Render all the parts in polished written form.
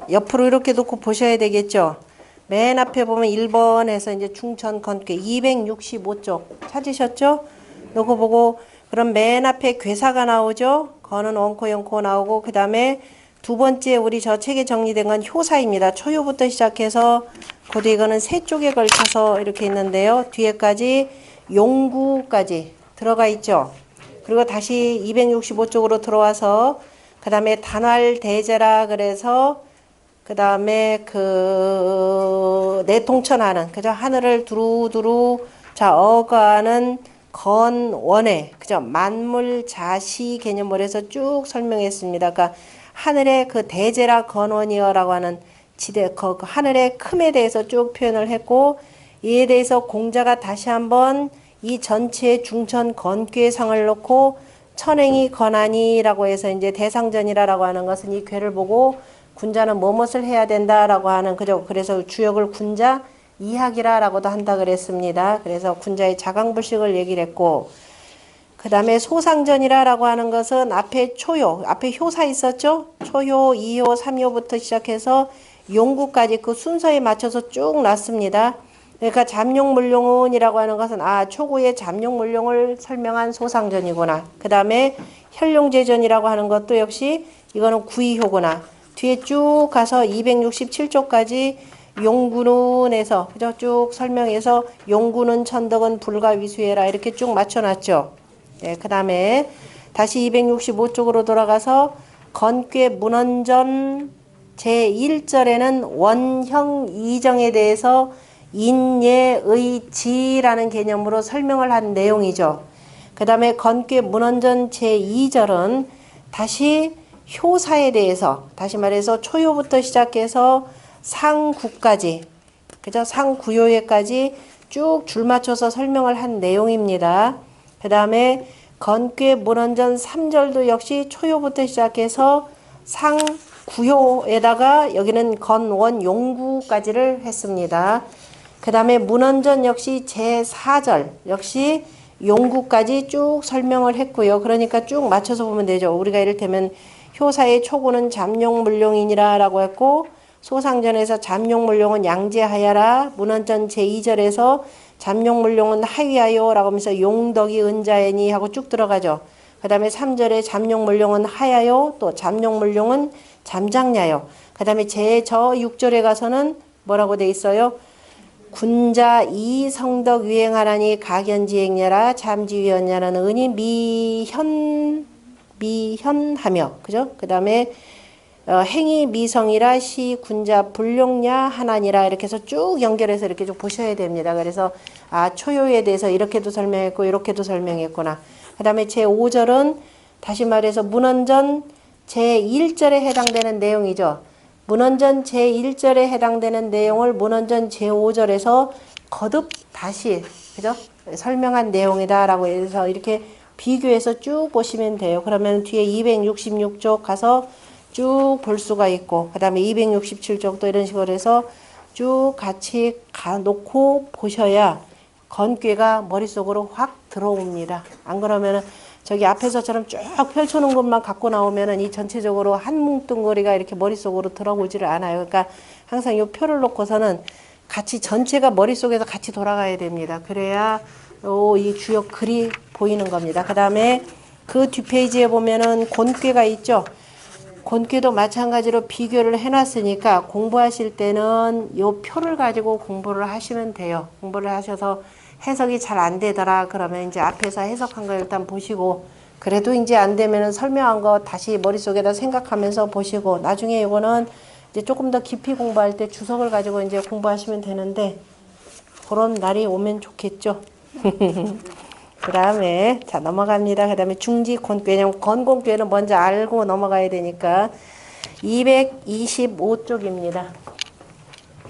옆으로 이렇게 놓고 보셔야 되겠죠. 맨 앞에 보면 1번에서 이제 중천 건괴 265쪽 찾으셨죠? 놓고 보고 그럼 맨 앞에 괴사가 나오죠. 거는 원코 영코 나오고 그 다음에 두 번째 우리 저 책에 정리된 건 효사입니다. 초효부터 시작해서 그도 이거는 세 쪽에 걸쳐서 이렇게 있는데요. 뒤에까지 용구까지 들어가 있죠. 그리고 다시 265쪽으로 들어와서 그 다음에 단활대제라 그래서 그 다음에 그 내통천하는 그죠? 하늘을 두루두루 자 어가는 건원에 그죠? 만물자시 개념을 해서 쭉 설명했습니다. 그러니까 하늘의 그 대제라 건원이여라고 하는 지대 그 하늘의 큼에 대해서 쭉 표현을 했고 이에 대해서 공자가 다시 한번 이 전체 중천 건괴상을 놓고 천행이 건하니라고 해서 이제 대상전이라고 하는 것은 이 괴를 보고 군자는 무엇을 해야 된다라고 하는 그죠. 그래서 주역을 군자 이학이라고도 한다 그랬습니다. 그래서 군자의 자강불식을 얘기를 했고 그 다음에 소상전이라고 하는 것은 앞에 초효, 앞에 효사 있었죠? 초효, 2효, 3효부터 시작해서 용구까지 그 순서에 맞춰서 쭉 놨습니다. 그러니까 잠룡물룡운이라고 하는 것은 초구의 잠룡물룡을 설명한 소상전이구나. 그 다음에 혈룡제전이라고 하는 것도 역시 이거는 구이효구나. 뒤에 쭉 가서 267쪽까지 용구는에서 그죠? 쭉 설명해서 용구는 천덕은 불가위수해라 이렇게 쭉 맞춰놨죠. 네, 그 다음에 다시 265쪽으로 돌아가서 건괴 문헌전 제1절에는 원형 이정에 대해서 인예의지라는 개념으로 설명을 한 내용이죠. 그 다음에 건괴 문헌전 제2절은 다시 효사에 대해서 다시 말해서 초효부터 시작해서 상구까지 그죠? 상구효에까지 쭉 줄 맞춰서 설명을 한 내용입니다. 그 다음에 건괴 문헌전 3절도 역시 초효부터 시작해서 상구효에다가 여기는 건원 용구까지를 했습니다. 그 다음에 문헌전 역시 제4절 역시 용구까지 쭉 설명을 했고요. 그러니까 쭉 맞춰서 보면 되죠. 우리가 이를테면 효사의 초구는 잠룡물룡이니라 라고 했고 소상전에서 잠룡물룡은 양재하야라 문헌전 제2절에서 잠룡물룡은 하위하요 라고 하면서 용덕이 은자애니 하고 쭉 들어가죠. 그 다음에 3절에 잠룡물룡은 하야요 또 잠룡물룡은 잠장냐요. 그 다음에 저 6절에 가서는 뭐라고 돼 있어요? 군자 이성덕 유행하라니 가견지행냐라 잠지위원냐라는 은이 미현하며 그죠? 그 다음에 행위 미성이라 시 군자 불용냐 하나니라 이렇게 해서 쭉 연결해서 이렇게 좀 보셔야 됩니다. 그래서 초효에 대해서 이렇게도 설명했고 이렇게도 설명했구나. 그 다음에 제5절은 다시 말해서 문헌전 제1절에 해당되는 내용이죠. 문헌전 제1절에 해당되는 내용을 문헌전 제5절에서 거듭 다시 그죠? 설명한 내용이다라고 해서 이렇게 비교해서 쭉 보시면 돼요. 그러면 뒤에 266쪽 가서 쭉 볼 수가 있고 그 다음에 267쪽도 이런 식으로 해서 쭉 같이 가놓고 보셔야 건괴가 머릿속으로 확 들어옵니다. 안 그러면은 저기 앞에서처럼 쭉 펼쳐놓은 것만 갖고 나오면은 이 전체적으로 한 뭉뚱거리가 이렇게 머릿속으로 들어오지를 않아요. 그러니까 항상 이 표를 놓고서는 같이 전체가 머릿속에서 같이 돌아가야 됩니다. 그래야 이 주역 글이 보이는 겁니다. 그 다음에 그 뒷페이지에 보면은 곤괴가 있죠. 곤괴도 마찬가지로 비교를 해놨으니까 공부하실 때는 이 표를 가지고 공부를 하시면 돼요. 공부를 하셔서 해석이 잘 안 되더라 그러면 이제 앞에서 해석한 거 일단 보시고 그래도 이제 안 되면은 설명한 거 다시 머릿속에다 생각하면서 보시고 나중에 이거는 이제 조금 더 깊이 공부할 때 주석을 가지고 이제 공부하시면 되는데 그런 날이 오면 좋겠죠. 그 다음에 자 넘어갑니다. 그 다음에 중지 곤괴 왜냐면 건곤괴는 먼저 알고 넘어가야 되니까 225쪽입니다.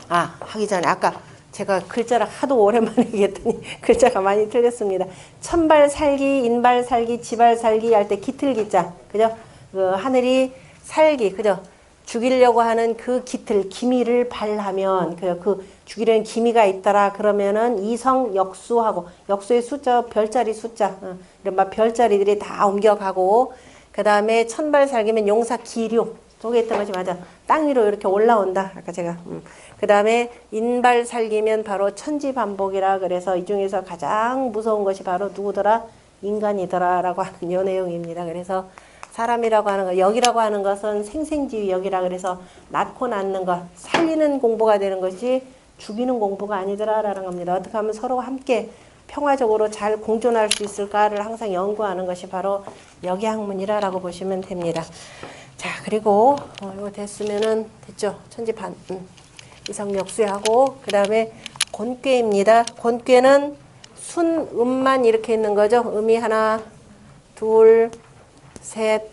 하기 전에 아까 제가 글자를 하도 오랜만에 얘기했더니 글자가 많이 틀렸습니다. 천발살기, 인발살기, 지발살기 할 때 기틀기자 그죠? 그 하늘이 살기 그죠? 죽이려고 하는 그 기틀 기미를 발하면 그 죽이려는 기미가 있더라 그러면은 이성 역수하고 역수의 숫자 별자리 숫자 이런 막 별자리들이 다 옮겨가고 그 다음에 천발살기면 용사 기류 속에 있던 것이 맞아. 땅 위로 이렇게 올라온다. 아까 제가. 그 다음에 인발살기면 바로 천지반복이라 그래서 이 중에서 가장 무서운 것이 바로 누구더라? 인간이더라라고 하는 요 내용입니다. 그래서 사람이라고 하는 것, 역이라고 하는 것은 생생지위 역이라 그래서 낳고 낳는 것, 살리는 공부가 되는 것이 죽이는 공부가 아니더라라는 겁니다. 어떻게 하면 서로 함께 평화적으로 잘 공존할 수 있을까를 항상 연구하는 것이 바로 역의학문이라고 보시면 됩니다. 자, 그리고 이거 됐으면은 됐죠. 천지반 이성역수하고 그 다음에 곤괴입니다. 곤괴는 순 음만 이렇게 있는 거죠. 음이 하나, 둘, 셋.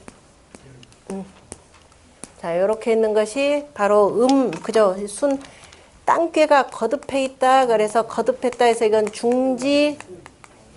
자, 이렇게 있는 것이 바로 그죠? 순 땅괴가 거듭해 있다. 그래서 거듭했다 해서 이건 중지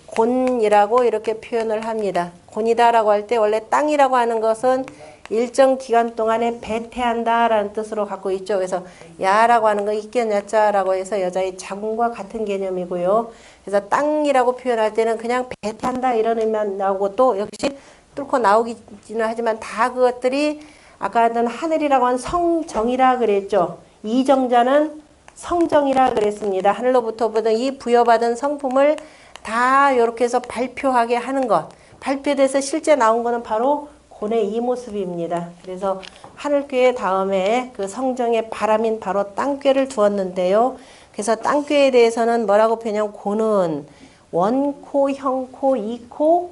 곤이라고 이렇게 표현을 합니다. 곤이다라고 할 때 원래 땅이라고 하는 것은 일정 기간 동안에 배태한다라는 뜻으로 갖고 있죠. 그래서 야라고 하는 거 있견 야자라고 해서 여자의 자궁과 같은 개념이고요. 그래서 땅이라고 표현할 때는 그냥 배태한다 이런 의미만 나오고 또 역시 뚫고 나오기는 하지만 다 그것들이 아까 하던 하늘이라고 한 성정이라 그랬죠. 이정자는 성정이라 그랬습니다. 하늘로부터 보던 이 부여받은 성품을 다 이렇게 해서 발표하게 하는 것. 발표돼서 실제 나온 거는 바로 곤의 이 모습입니다. 그래서 하늘괴 다음에 그 성정의 바람인 바로 땅괴를 두었는데요. 그래서 땅괴에 대해서는 뭐라고 표현하면 곤은 원코, 형코, 이코.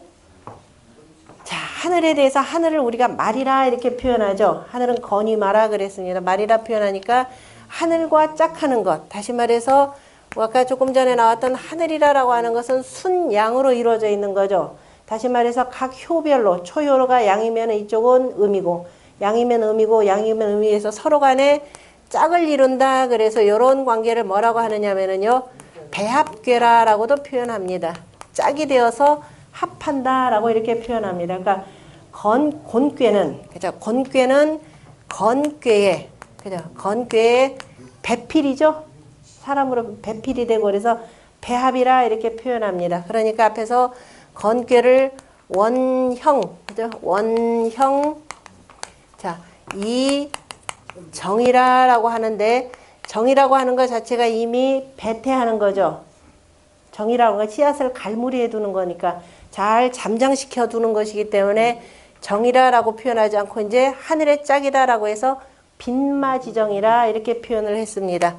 자, 하늘에 대해서 하늘을 우리가 말이라 이렇게 표현하죠. 하늘은 거니마라 그랬습니다. 말이라 표현하니까 하늘과 짝하는 것. 다시 말해서 아까 조금 전에 나왔던 하늘이라고 하는 것은 순양으로 이루어져 있는 거죠. 다시 말해서 각 효별로 초효가 양이면 이쪽은 음이고 양이면 음이고 양이면 음이에서 서로 간에 짝을 이룬다. 그래서 이런 관계를 뭐라고 하느냐면요. 배합괴라라고도 표현합니다. 짝이 되어서 합한다라고 이렇게 표현합니다. 그러니까 곤괴는 그죠? 곤괴는 건괴의 그죠? 건괴의 배필이죠. 사람으로 배필이 되고 그래서 배합이라 이렇게 표현합니다. 그러니까 앞에서 건괴를 원형 그죠? 원형 자, 이 정이라고 하는데 정이라고 하는 것 자체가 이미 배태하는 거죠. 정이라고 하는 건 씨앗을 갈무리해 두는 거니까 잘 잠장시켜 두는 것이기 때문에 정이라고 표현하지 않고 이제 하늘의 짝이다라고 해서 빈마지정이라 이렇게 표현을 했습니다.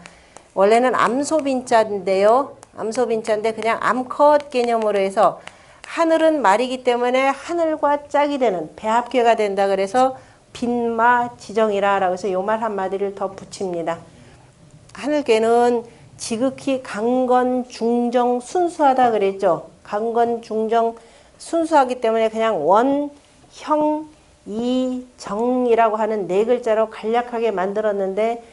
원래는 암소빈자인데요. 암소빈자인데 그냥 암컷 개념으로 해서 하늘은 말이기 때문에 하늘과 짝이 되는 배합괴가 된다 그래서 빈마지정이라고 해서 요 말 한마디를 더 붙입니다. 하늘괴는 지극히 강건, 중정, 순수하다 그랬죠. 강건, 중정, 순수하기 때문에 그냥 원, 형, 이, 정이라고 하는 네 글자로 간략하게 만들었는데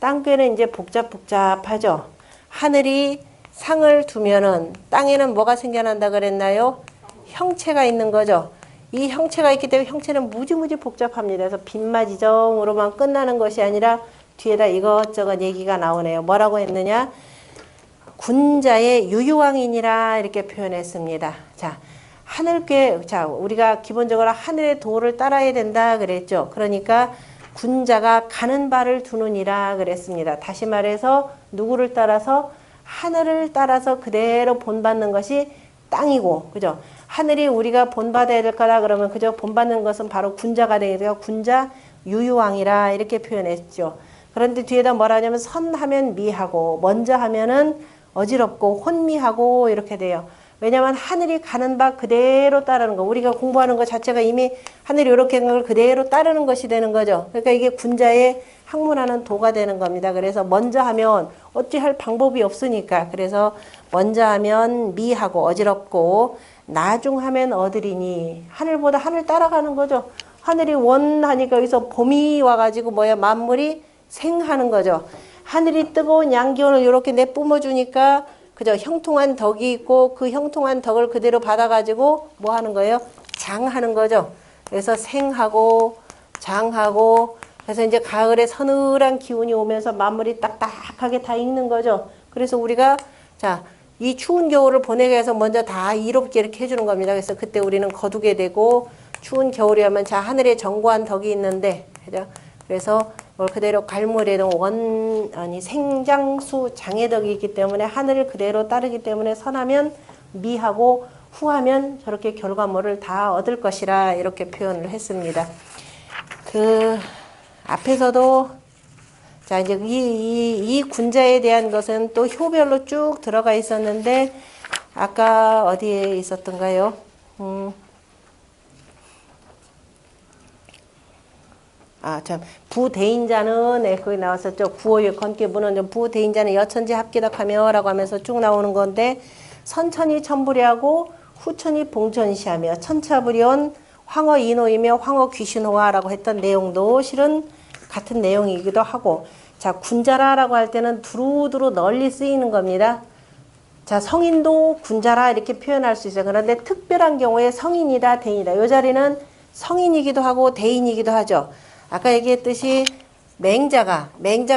땅괴는 이제 복잡하죠. 하늘이 상을 두면은 땅에는 뭐가 생겨난다 그랬나요? 형체가 있는 거죠. 이 형체가 있기 때문에 형체는 무지무지 복잡합니다. 그래서 빈마지정으로만 끝나는 것이 아니라 뒤에다 이것저것 얘기가 나오네요. 뭐라고 했느냐? 군자의 유유왕이니라 이렇게 표현했습니다. 자, 하늘괴, 자, 우리가 기본적으로 하늘의 도를 따라야 된다 그랬죠. 그러니까 군자가 가는 바를 두느니라 그랬습니다. 다시 말해서 누구를 따라서? 하늘을 따라서 그대로 본받는 것이 땅이고, 그죠? 하늘이 우리가 본받아야 될 거라 그러면 그저 본받는 것은 바로 군자가 되겠죠. 군자 유유왕이라 이렇게 표현했죠. 그런데 뒤에다 뭐라 하냐면 선하면 미하고 먼저 하면은 어지럽고 혼미하고 이렇게 돼요. 왜냐하면 하늘이 가는 바 그대로 따르는 거. 우리가 공부하는 것 자체가 이미 하늘이 이렇게 한 걸 그대로 따르는 것이 되는 거죠. 그러니까 이게 군자의 학문하는 도가 되는 겁니다. 그래서 먼저 하면 어찌할 방법이 없으니까. 그래서 먼저 하면 미하고 어지럽고 나중하면 어드리니 하늘보다 하늘 따라가는 거죠. 하늘이 원하니까 여기서 봄이 와가지고 뭐야 만물이 생하는 거죠. 하늘이 뜨거운 양기온을 이렇게 내뿜어 주니까 그죠? 형통한 덕이 있고 그 형통한 덕을 그대로 받아가지고 뭐 하는 거예요? 장하는 거죠. 그래서 생하고 장하고 그래서 이제 가을에 서늘한 기운이 오면서 만물이 딱딱하게 다 익는 거죠. 그래서 우리가 자, 이 추운 겨울을 보내기 위해서 먼저 다 이롭게 이렇게 해주는 겁니다. 그래서 그때 우리는 거두게 되고 추운 겨울이 오면 자, 하늘에 정고한 덕이 있는데 그죠? 그래서 이걸 그대로 갈무리는 생장수 장애덕이기 때문에 하늘을 그대로 따르기 때문에 선하면 미하고 후하면 저렇게 결과물을 다 얻을 것이라 이렇게 표현을 했습니다. 그 앞에서도 자 이제 이 군자에 대한 것은 또 효별로 쭉 들어가 있었는데 아까 어디에 있었던가요? 참 부대인자는 거기 나왔었죠. 구호의 건깨부는 부대인자는 여천지 합기덕하며라고 하면서 쭉 나오는 건데 선천이 천불이하고 후천이 봉천시하며 천차불이온 황어 인호이며 황어 귀신호화라고 했던 내용도 실은 같은 내용이기도 하고 자 군자라라고 할 때는 두루두루 널리 쓰이는 겁니다. 자 성인도 군자라 이렇게 표현할 수 있어요. 그런데 특별한 경우에 성인이다 대인이다. 이 자리는 성인이기도 하고 대인이기도 하죠. 아까 얘기했듯이 맹자가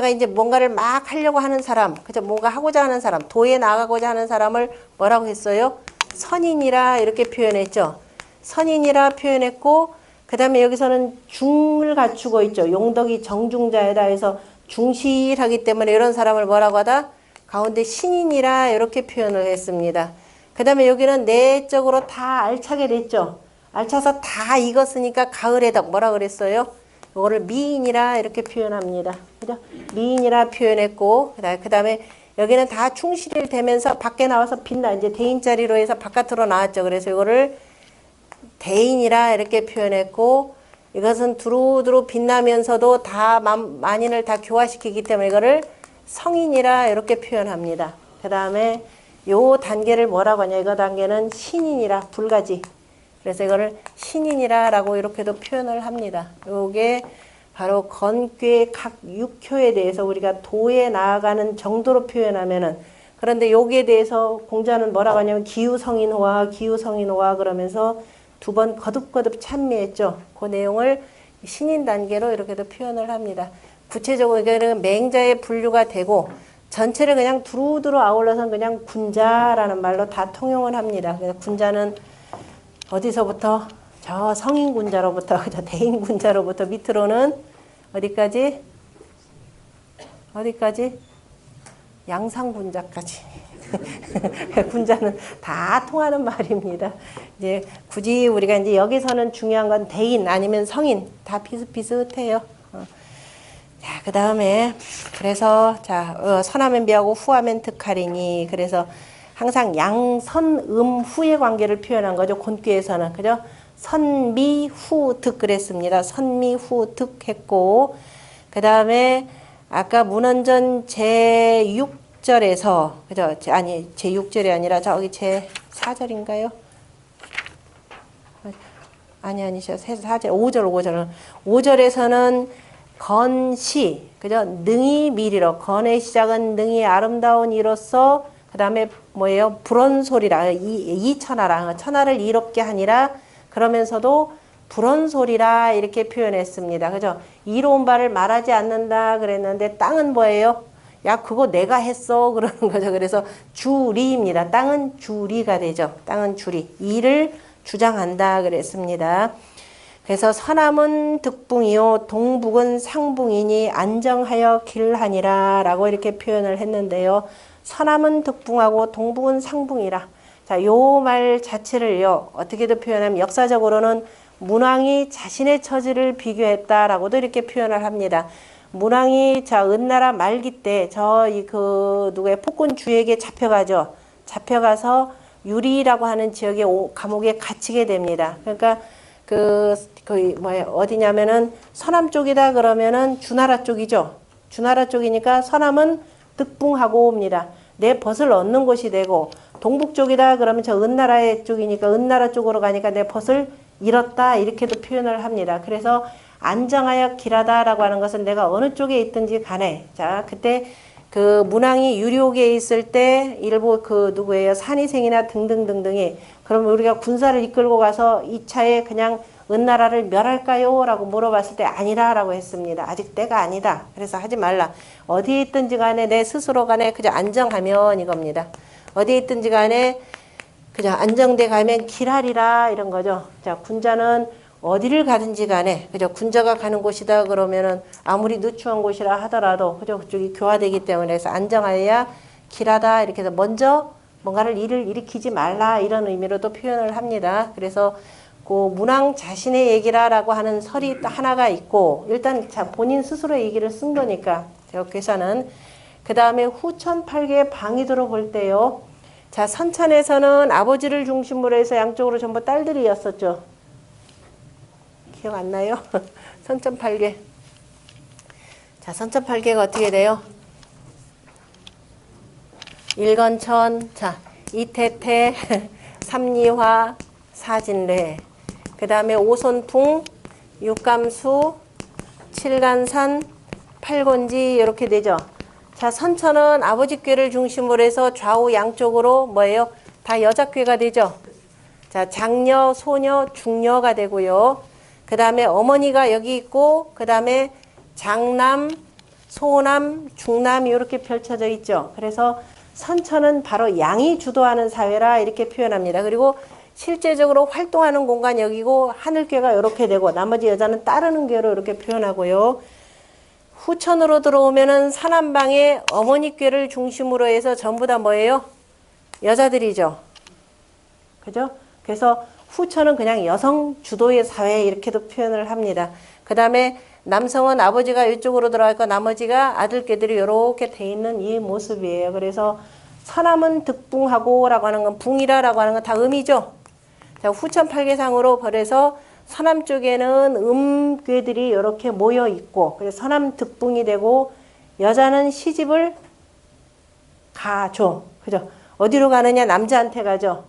이제 뭔가를 막 하려고 하는 사람, 그죠? 뭔가 하고자 하는 사람, 도에 나가고자 하는 사람을 뭐라고 했어요? 선인이라 이렇게 표현했죠. 선인이라 표현했고, 그 다음에 여기서는 중을 갖추고 있죠. 용덕이 정중자에다 해서 중실하기 때문에 이런 사람을 뭐라고 하다? 가운데 신인이라 이렇게 표현을 했습니다. 그 다음에 여기는 내적으로 다 알차게 됐죠. 알차서 다 익었으니까 가을의 덕 뭐라 그랬어요? 이거를 미인이라 이렇게 표현합니다. 그죠? 미인이라 표현했고, 그 다음에 여기는 다 충실이 되면서 밖에 나와서 빛나, 이제 대인자리로 해서 바깥으로 나왔죠. 그래서 이거를 대인이라 이렇게 표현했고, 이것은 두루두루 빛나면서도 다 만인을 다 교화시키기 때문에 이거를 성인이라 이렇게 표현합니다. 그 다음에 요 단계를 뭐라고 하냐, 이거 단계는 신인이라, 불가지. 그래서 이거를 신인이라라고 이렇게도 표현을 합니다. 요게 바로 건괴 각 6효에 대해서 우리가 도에 나아가는 정도로 표현하면은 그런데 여기에 대해서 공자는 뭐라고 하냐면 기후성인호와 그러면서 두 번 거듭거듭 찬미했죠. 그 내용을 신인 단계로 이렇게도 표현을 합니다. 구체적으로 이거는 맹자의 분류가 되고 전체를 그냥 두루두루 아울러서 그냥 군자라는 말로 다 통용을 합니다. 그래서 군자는 어디서부터? 저 성인군자로부터, 저 대인군자로부터 밑으로는 어디까지? 양상군자까지. 군자는 다 통하는 말입니다. 이제 굳이 우리가 이제 여기서는 중요한 건 대인 아니면 성인 다 비슷비슷해요. 자, 그 다음에 그래서 선하면 비하고 후하면 득하리니 그래서 항상 양선음 후의 관계를 표현한 거죠. 곤귀에서는. 그죠? 선미 후 득 그랬습니다. 선미 후 득 했고 그 다음에 아까 문헌전 제6절에서 그죠? 아니 제6절이 아니라 저기 제4절인가요? 아니죠. 4절 5절은 5절에서는 건시 그죠? 능이 미리로 건의 시작은 능이 아름다운 이로써 그 다음에 뭐예요? 불언소리라 이천하라 천하를 이롭게 하니라 그러면서도 불언소리라 이렇게 표현했습니다. 그죠? 이로운 바를 말하지 않는다 그랬는데 땅은 뭐예요? 야 그거 내가 했어 그러는 거죠. 그래서 주리입니다. 땅은 주리가 되죠. 땅은 주리 이를 주장한다 그랬습니다. 그래서 서남은 득붕이요 동북은 상붕이니 안정하여 길하니라 라고 이렇게 표현을 했는데요. 서남은 득붕하고 동북은 상붕이라. 자, 요 말 자체를요, 어떻게도 표현하면 역사적으로는 문왕이 자신의 처지를 비교했다라고도 이렇게 표현을 합니다. 문왕이 은나라 말기 때 누구의 폭군 주에게 잡혀가죠. 잡혀가서 유리라고 하는 지역에 감옥에 갇히게 됩니다. 그러니까 어디냐면은 서남 쪽이다 그러면은 주나라 쪽이죠. 주나라 쪽이니까 서남은 득붕하고 옵니다. 내 벗을 얻는 곳이 되고 동북 쪽이다 그러면 저 은나라의 쪽이니까 은나라 쪽으로 가니까 내 벗을 잃었다 이렇게도 표현을 합니다. 그래서 안정하여 길하다라고 하는 것은 내가 어느 쪽에 있든지 간에 자 그때 그 문왕이 유료옥에 있을 때 일부 누구예요? 산이생이나 등등등등이 그러면 우리가 군사를 이끌고 가서 이 차에 그냥 은나라를 멸할까요? 라고 물어봤을 때 아니라라고 했습니다. 아직 때가 아니다. 그래서 하지 말라. 어디에 있든지 간에 내 스스로 간에 그저 안정하면 이겁니다. 어디에 있든지 간에 그저 안정돼 가면 길하리라 이런 거죠. 자, 군자는 어디를 가든지 간에 그죠? 군자가 가는 곳이다 그러면은 아무리 누추한 곳이라 하더라도 그죠? 그쪽이 교화되기 때문에 그래서 안정하여야 길하다 이렇게 해서 먼저 뭔가를 일을 일으키지 말라 이런 의미로도 표현을 합니다. 그래서 그 문왕 자신의 얘기라라고 하는 설이 하나가 있고 일단 자 본인 스스로의 얘기를 쓴 거니까 제가 괴사는 그 다음에 후천 8개 방위도로 볼 때요. 자 선천에서는 아버지를 중심으로 해서 양쪽으로 전부 딸들이었었죠. 기억 안 나요? 선천 8개. 자 선천 8개가 어떻게 돼요? 일건천, 자 이태태, 삼리화, 사진례, 그 다음에 오손풍, 육감수, 칠간산, 팔곤지 이렇게 되죠. 자 선천은 아버지 꾀를 중심으로 해서 좌우 양쪽으로 뭐예요? 다 여자 꾀가 되죠. 자 장녀, 소녀, 중녀가 되고요. 그 다음에 어머니가 여기 있고 그 다음에 장남, 소남, 중남이 이렇게 펼쳐져 있죠. 그래서 선천은 바로 양이 주도하는 사회라 이렇게 표현합니다. 그리고 실제적으로 활동하는 공간 여기고 하늘괴가 이렇게 되고 나머지 여자는 따르는 괴로 이렇게 표현하고요. 후천으로 들어오면은 사남방의 어머니 꾀를 중심으로 해서 전부 다 뭐예요? 여자들이죠. 그죠? 그래서 후천은 그냥 여성 주도의 사회 이렇게도 표현을 합니다. 그 다음에 남성은 아버지가 이쪽으로 들어가고 나머지가 아들께들이 이렇게 돼 있는 이 모습이에요. 그래서 서남은 득붕하고 라고 하는 건 붕이라고 하는 건 다 음이죠. 자, 후천 8개상으로 벌해서 서남 쪽에는 음괴들이 이렇게 모여 있고 그래서 서남 득붕이 되고 여자는 시집을 가죠. 그죠? 어디로 가느냐? 남자한테 가죠.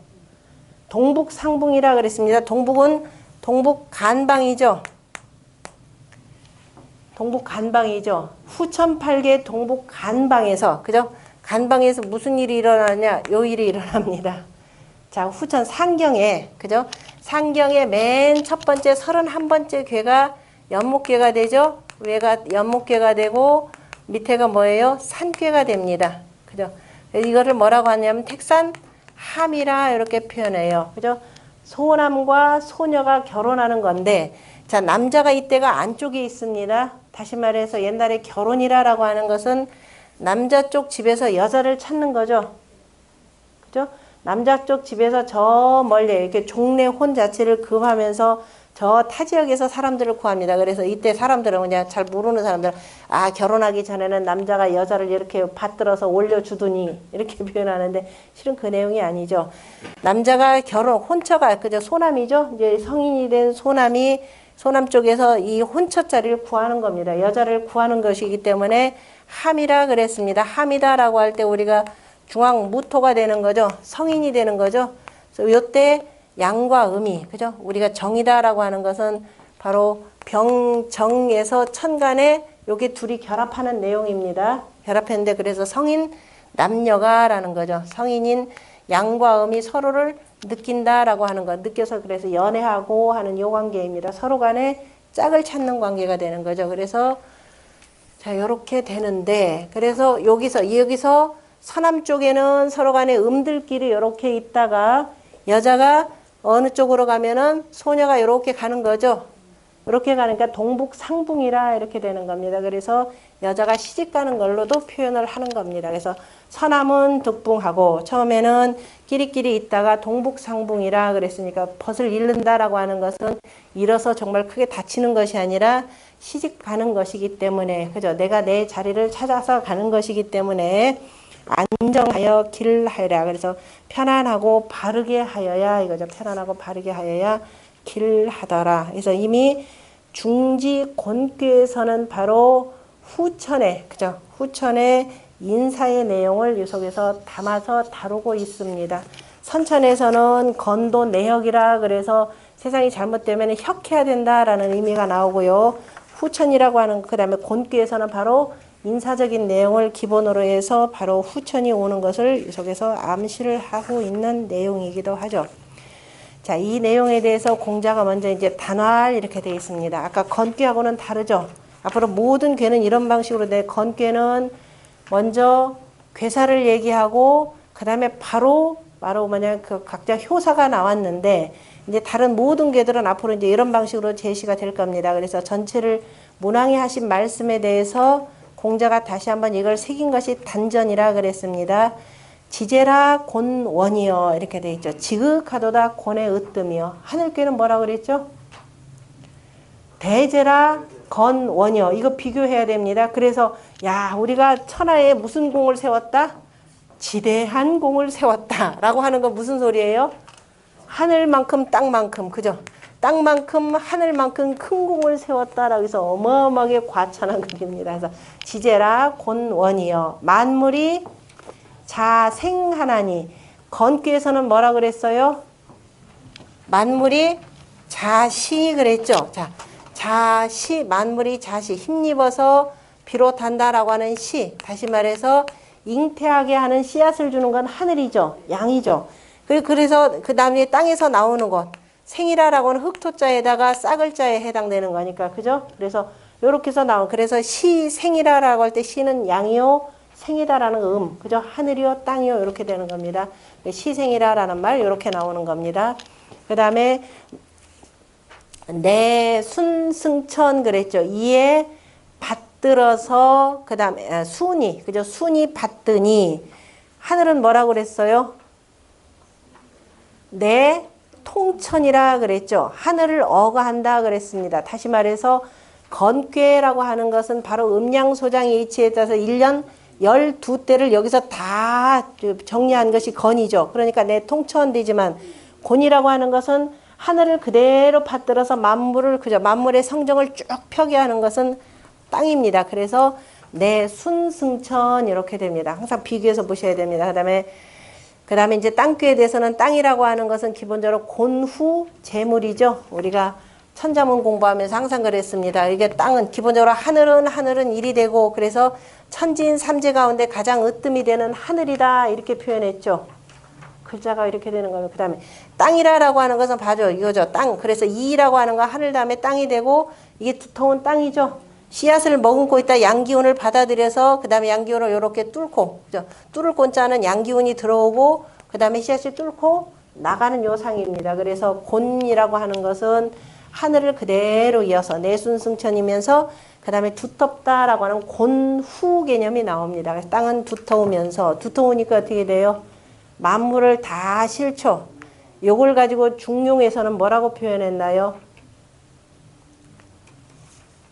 동북상붕이라 그랬습니다. 동북은 동북간방이죠. 동북간방이죠. 후천 8개 동북간방에서 그죠? 간방에서 무슨 일이 일어나냐? 요 일이 일어납니다. 자, 후천 상경에 그죠? 상경의 맨 첫 번째 31번째 괴가 연목괴가 되죠. 위가 연목괴가 되고 밑에가 뭐예요? 산괴가 됩니다. 그죠? 이거를 뭐라고 하냐면 택산 함이라 이렇게 표현해요. 그죠? 소남과 소녀가 결혼하는 건데 자, 남자가 이때가 안쪽에 있습니다. 다시 말해서 옛날에 결혼이라고 하는 것은 남자 쪽 집에서 여자를 찾는 거죠. 그죠? 남자 쪽 집에서 저 멀리 이렇게 종래 혼 자체를 금하면서 저 타 지역에서 사람들을 구합니다. 그래서 이때 사람들은 그냥 잘 모르는 사람들은 아 결혼하기 전에는 남자가 여자를 이렇게 받들어서 올려주더니 이렇게 표현하는데 실은 그 내용이 아니죠. 남자가 결혼 혼처가 그저 소남이죠. 이제 성인이 된 소남이 소남 쪽에서 이 혼처 자리를 구하는 겁니다. 여자를 구하는 것이기 때문에 함이라 그랬습니다. 함이다라고 할 때 우리가 중앙 무토가 되는 거죠. 성인이 되는 거죠. 그래서 이때 양과 음이 그죠? 우리가 정이다라고 하는 것은 바로 병정에서 천간에 요게 둘이 결합하는 내용입니다. 결합했는데 그래서 성인 남녀가라는 거죠. 성인인 양과 음이 서로를 느낀다라고 하는 거. 느껴서 그래서 연애하고 하는 요 관계입니다. 서로 간에 짝을 찾는 관계가 되는 거죠. 그래서 자 요렇게 되는데 그래서 여기서 서남 쪽에는 서로 간에 음들끼리 이렇게 있다가 여자가 어느 쪽으로 가면은 소녀가 이렇게 가는 거죠. 이렇게 가니까 동북상붕이라 이렇게 되는 겁니다. 그래서 여자가 시집 가는 걸로도 표현을 하는 겁니다. 그래서 서남은 득붕하고 처음에는 끼리끼리 있다가 동북상붕이라 그랬으니까 벗을 잃는다라고 하는 것은 잃어서 정말 크게 다치는 것이 아니라 시집 가는 것이기 때문에 그죠? 내가 내 자리를 찾아서 가는 것이기 때문에 안정하여 길하여라. 그래서 편안하고 바르게 하여야 이거죠. 편안하고 바르게 하여야 길하더라. 그래서 이미 중지 곤괴에서는 바로 후천의 그죠? 후천의 인사의 내용을 이 속에서 담아서 다루고 있습니다. 선천에서는 건도 내역이라 그래서 세상이 잘못되면 혁해야 된다라는 의미가 나오고요. 후천이라고 하는 그 다음에 곤괴에서는 바로 인사적인 내용을 기본으로 해서 바로 후천이 오는 것을 이 속에서 암시를 하고 있는 내용이기도 하죠. 자, 이 내용에 대해서 공자가 먼저 이제 단활 이렇게 되어 있습니다. 아까 건괴하고는 다르죠. 앞으로 모든 괴는 이런 방식으로 건괴는 먼저 괴사를 얘기하고 그 다음에 바로 뭐냐 그 각자 효사가 나왔는데 이제 다른 모든 궤들은 앞으로 이제 이런 방식으로 제시가 될 겁니다. 그래서 전체를 문항이 하신 말씀에 대해서 공자가 다시 한번 이걸 새긴 것이 단전이라 그랬습니다. 지제라 곤원이여 이렇게 돼 있죠. 지극하도다 곤의 으뜸이여. 하늘귀는 뭐라 그랬죠? 대제라 건원이여. 이거 비교해야 됩니다. 그래서 야 우리가 천하에 무슨 공을 세웠다? 지대한 공을 세웠다 라고 하는 건 무슨 소리예요? 하늘만큼 땅만큼 그죠? 땅만큼 하늘만큼 큰 공을 세웠다라고 해서 어마어마하게 과찬한 글입니다. 그래서 지제라 곤원이여 만물이 자생하나니. 건귀에서는 뭐라 그랬어요? 만물이 자시 그랬죠. 자, 자시 만물이 자시 힘입어서 비롯한다라고 하는 시. 다시 말해서 잉태하게 하는 씨앗을 주는 건 하늘이죠. 양이죠. 그래서 그 다음에 땅에서 나오는 것. 생이라라고는 흑토자에다가 싹을자에 해당되는 거니까. 그죠? 그래서 요렇게 해서 나온. 그래서 생이라라고 할 때 시는 양이요. 생이다라는 그죠? 하늘이요. 땅이요. 이렇게 되는 겁니다. 시생이라라는 말 요렇게 나오는 겁니다. 그 다음에 내 순승천 그랬죠. 이에 받들어서 그 다음에 순이 그죠? 순이 받드니. 하늘은 뭐라고 그랬어요? 내 통천이라 그랬죠. 하늘을 어가한다 그랬습니다. 다시 말해서 건괴라고 하는 것은 바로 음양소장의 이치에 따라서 1년 12대를 여기서 다 정리한 것이 건이죠. 그러니까 내 통천되지만 곤이라고 하는 것은 하늘을 그대로 받들어서 만물을 그죠. 만물의 성정을 쭉 펴게 하는 것은 땅입니다. 그래서 내 순승천 이렇게 됩니다. 항상 비교해서 보셔야 됩니다. 그 다음에 이제 땅귀에 대해서는 땅이라고 하는 것은 기본적으로 곤후 재물이죠. 우리가 천자문 공부하면서 항상 그랬습니다. 이게 땅은 기본적으로 하늘은 일이 되고 그래서 천지인 삼재 가운데 가장 으뜸이 되는 하늘이다 이렇게 표현했죠. 글자가 이렇게 되는 거예요. 그 다음에 땅이라고 하는 것은 봐줘 이거죠. 땅. 그래서 이라고 하는 건 하늘 다음에 땅이 되고 이게 두터운 땅이죠. 씨앗을 머금고 있다 양기운을 받아들여서 그 다음에 양기운을 이렇게 뚫고 그죠? 뚫을 꼰자는 양기운이 들어오고 그 다음에 씨앗이 뚫고 나가는 요상입니다. 그래서 곤이라고 하는 것은 하늘을 그대로 이어서 내순승천이면서 그 다음에 두텁다라고 하는 곤후 개념이 나옵니다. 그래서 땅은 두터우면서 두터우니까 어떻게 돼요? 만물을 다 실초. 요걸 가지고 중용에서는 뭐라고 표현했나요?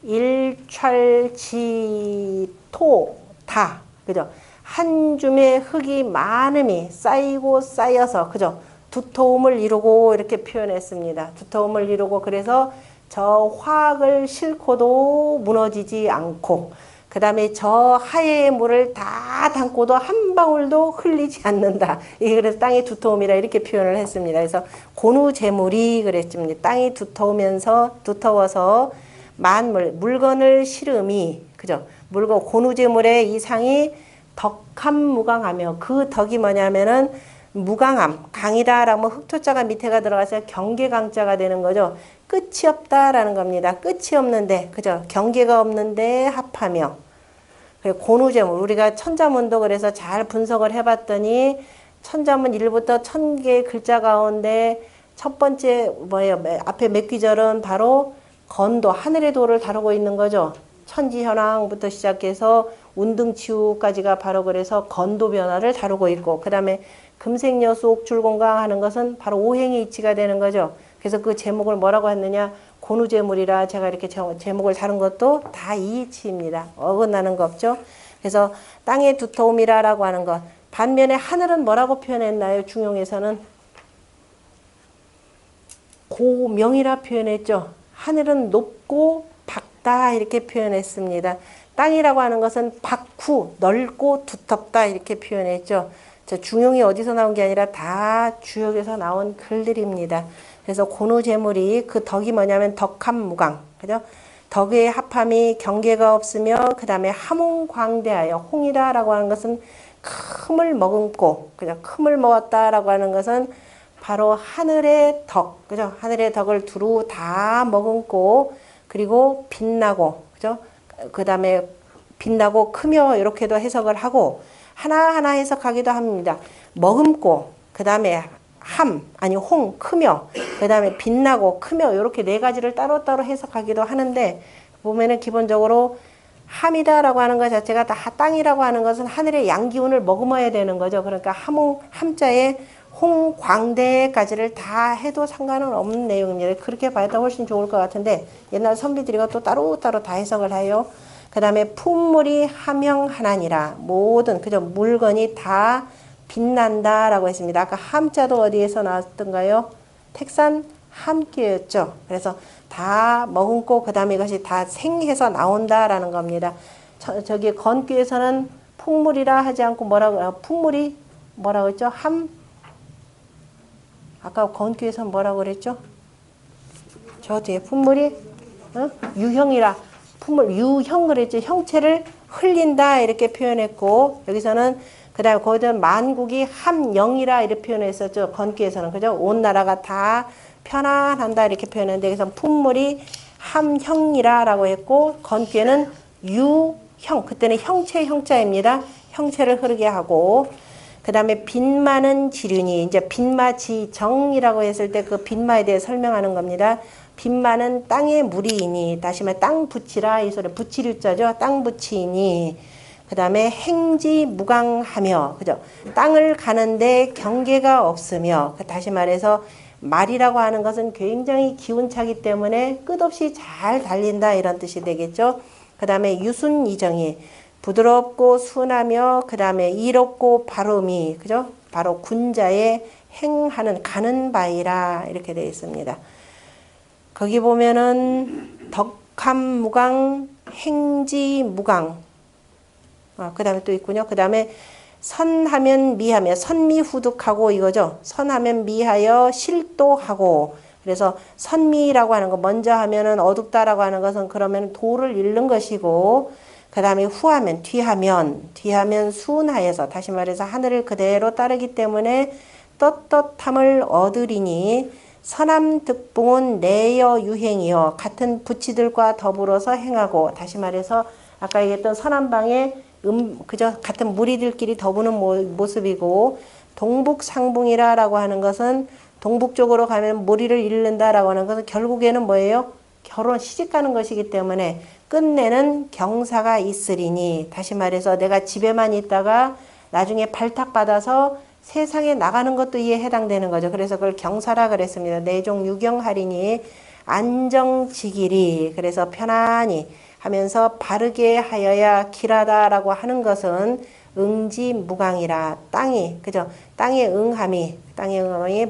일찰지토다. 그죠? 한 줌의 흙이 많음이 쌓이고 쌓여서 그죠? 두터움을 이루고 이렇게 표현했습니다. 두터움을 이루고 그래서 저 화학을 싣고도 무너지지 않고 그 다음에 저 하의 물을 다 담고도 한 방울도 흘리지 않는다. 이게 그래서 땅의 두터움이라 이렇게 표현을 했습니다. 그래서 곤우재물이 그랬습니다. 땅이 두터워서 만물, 물건을 실음이 그죠? 물건 곤우재물의 이상이 덕함무강하며 그 덕이 뭐냐면은 무강함, 강이다라면 흑토자가 밑에가 들어가서 경계강자가 되는 거죠. 끝이 없다라는 겁니다. 끝이 없는데, 그죠? 경계가 없는데 합하며. 곤우재물, 우리가 천자문도 그래서 잘 분석을 해봤더니 천자문 1부터 1000개의 글자 가운데 첫 번째 뭐예요? 앞에 몇 귀절은 바로 건도, 하늘의 도를 다루고 있는 거죠. 천지현황부터 시작해서 운등치우까지가 바로 그래서 건도 변화를 다루고 있고 그 다음에 금생여수 옥출공강 하는 것은 바로 오행의 이치가 되는 거죠. 그래서 그 제목을 뭐라고 했느냐? 곤우재물이라 제가 이렇게 제목을 다룬 것도 다 이 이치입니다. 어긋나는 거 없죠. 그래서 땅의 두터움이라고 하는 것. 반면에 하늘은 뭐라고 표현했나요? 중용에서는 고명이라 표현했죠. 하늘은 높고 밝다 이렇게 표현했습니다. 땅이라고 하는 것은 박후, 넓고 두텁다 이렇게 표현했죠. 중용이 어디서 나온 게 아니라 다 주역에서 나온 글들입니다. 그래서 곤우재물이 그 덕이 뭐냐면 덕함무강, 그죠? 덕의 합함이 경계가 없으며 그 다음에 함홍광대하여 홍이다라고 하는 것은 큼을 머금고, 그죠? 큼을 먹었다라고 하는 것은 바로 하늘의 덕, 그죠? 하늘의 덕을 두루 다 머금고 그리고 빛나고, 그죠? 그 다음에 빛나고 크며 이렇게도 해석을 하고 하나하나 해석하기도 합니다. 머금고 그 다음에 홍 크며 그 다음에 빛나고 크며 이렇게 네 가지를 따로따로 해석하기도 하는데 보면은 기본적으로 함이다라고 하는 것 자체가 다 땅이라고 하는 것은 하늘의 양기운을 머금어야 되는 거죠. 그러니까 함자에 홍광대까지를 다 해도 상관은 없는 내용입니다. 그렇게 봐야 더 훨씬 좋을 것 같은데 옛날 선비들이 또 따로따로 다 해석을 해요. 그 다음에 품물이 함영하나니라 모든 그죠 물건이 다 빛난다라고 했습니다. 아까 함자도 어디에서 나왔던가요? 택산 함께였죠. 그래서 다 머금고 그 다음에 이것이 다 생해서 나온다라는 겁니다. 저기 건귀에서는 풍물이라 하지 않고 뭐라고 풍물이 뭐라고 했죠? 아까 건귀에서는 뭐라고 그랬죠? 저 뒤에 풍물이 유형이라 풍물 유형 그랬죠. 형체를 흘린다 이렇게 표현했고 여기서는 그 다음에 거기서 만국이 함영이라 이렇게 표현했었죠. 건귀에서는 그죠? 온 나라가 다 편안한다 이렇게 표현했는데 여기서 풍물이 함형이라라고 했고 건귀에는 유형 그때는 형체 형자입니다. 형체를 흐르게 하고 그 다음에 빛마는 지륜이 이제 빛마지정이라고 했을 때 그 빛마에 대해 설명하는 겁니다. 빛마는 땅의 물이이니 다시 말해 땅 붙이라 이 소리 붙이류자죠. 땅 붙이니 그 다음에 행지무강하며 그죠? 땅을 가는데 경계가 없으며 다시 말해서 말이라고 하는 것은 굉장히 기운차기 때문에 끝없이 잘 달린다 이런 뜻이 되겠죠. 그 다음에 유순이정이 부드럽고 순하며 그 다음에 이롭고 바름이 그죠? 바로 군자의 행하는 가는 바이라 이렇게 되어 있습니다. 거기 보면은 덕함무강 행지무강 그 다음에 또 있군요. 그 다음에 선하면 미하며 선미후득하고 이거죠. 선하면 미하여 실도하고 그래서 선미라고 하는 거 먼저 하면은 어둡다라고 하는 것은 그러면 도를 잃는 것이고 그 다음에 후하면 뒤하면 순하여서 다시 말해서 하늘을 그대로 따르기 때문에 떳떳함을 얻으리니 선함득봉은 내여 유행이요 같은 부치들과 더불어서 행하고 다시 말해서 아까 얘기했던 선함방에 그저 같은 무리들끼리 더부는 모습이고 동북상붕이라라고 하는 것은 동북 쪽으로 가면 무리를 잃는다라고 하는 것은 결국에는 뭐예요? 결혼 시집 가는 것이기 때문에 끝내는 경사가 있으리니 다시 말해서 내가 집에만 있다가 나중에 발탁받아서 세상에 나가는 것도 이에 해당되는 거죠. 그래서 그걸 경사라 그랬습니다. 내종 유경하리니 안정지기리 그래서 편안히 하면서 바르게 하여야 길하다라고 하는 것은 응지무강이라 땅이 그죠? 땅의 응함이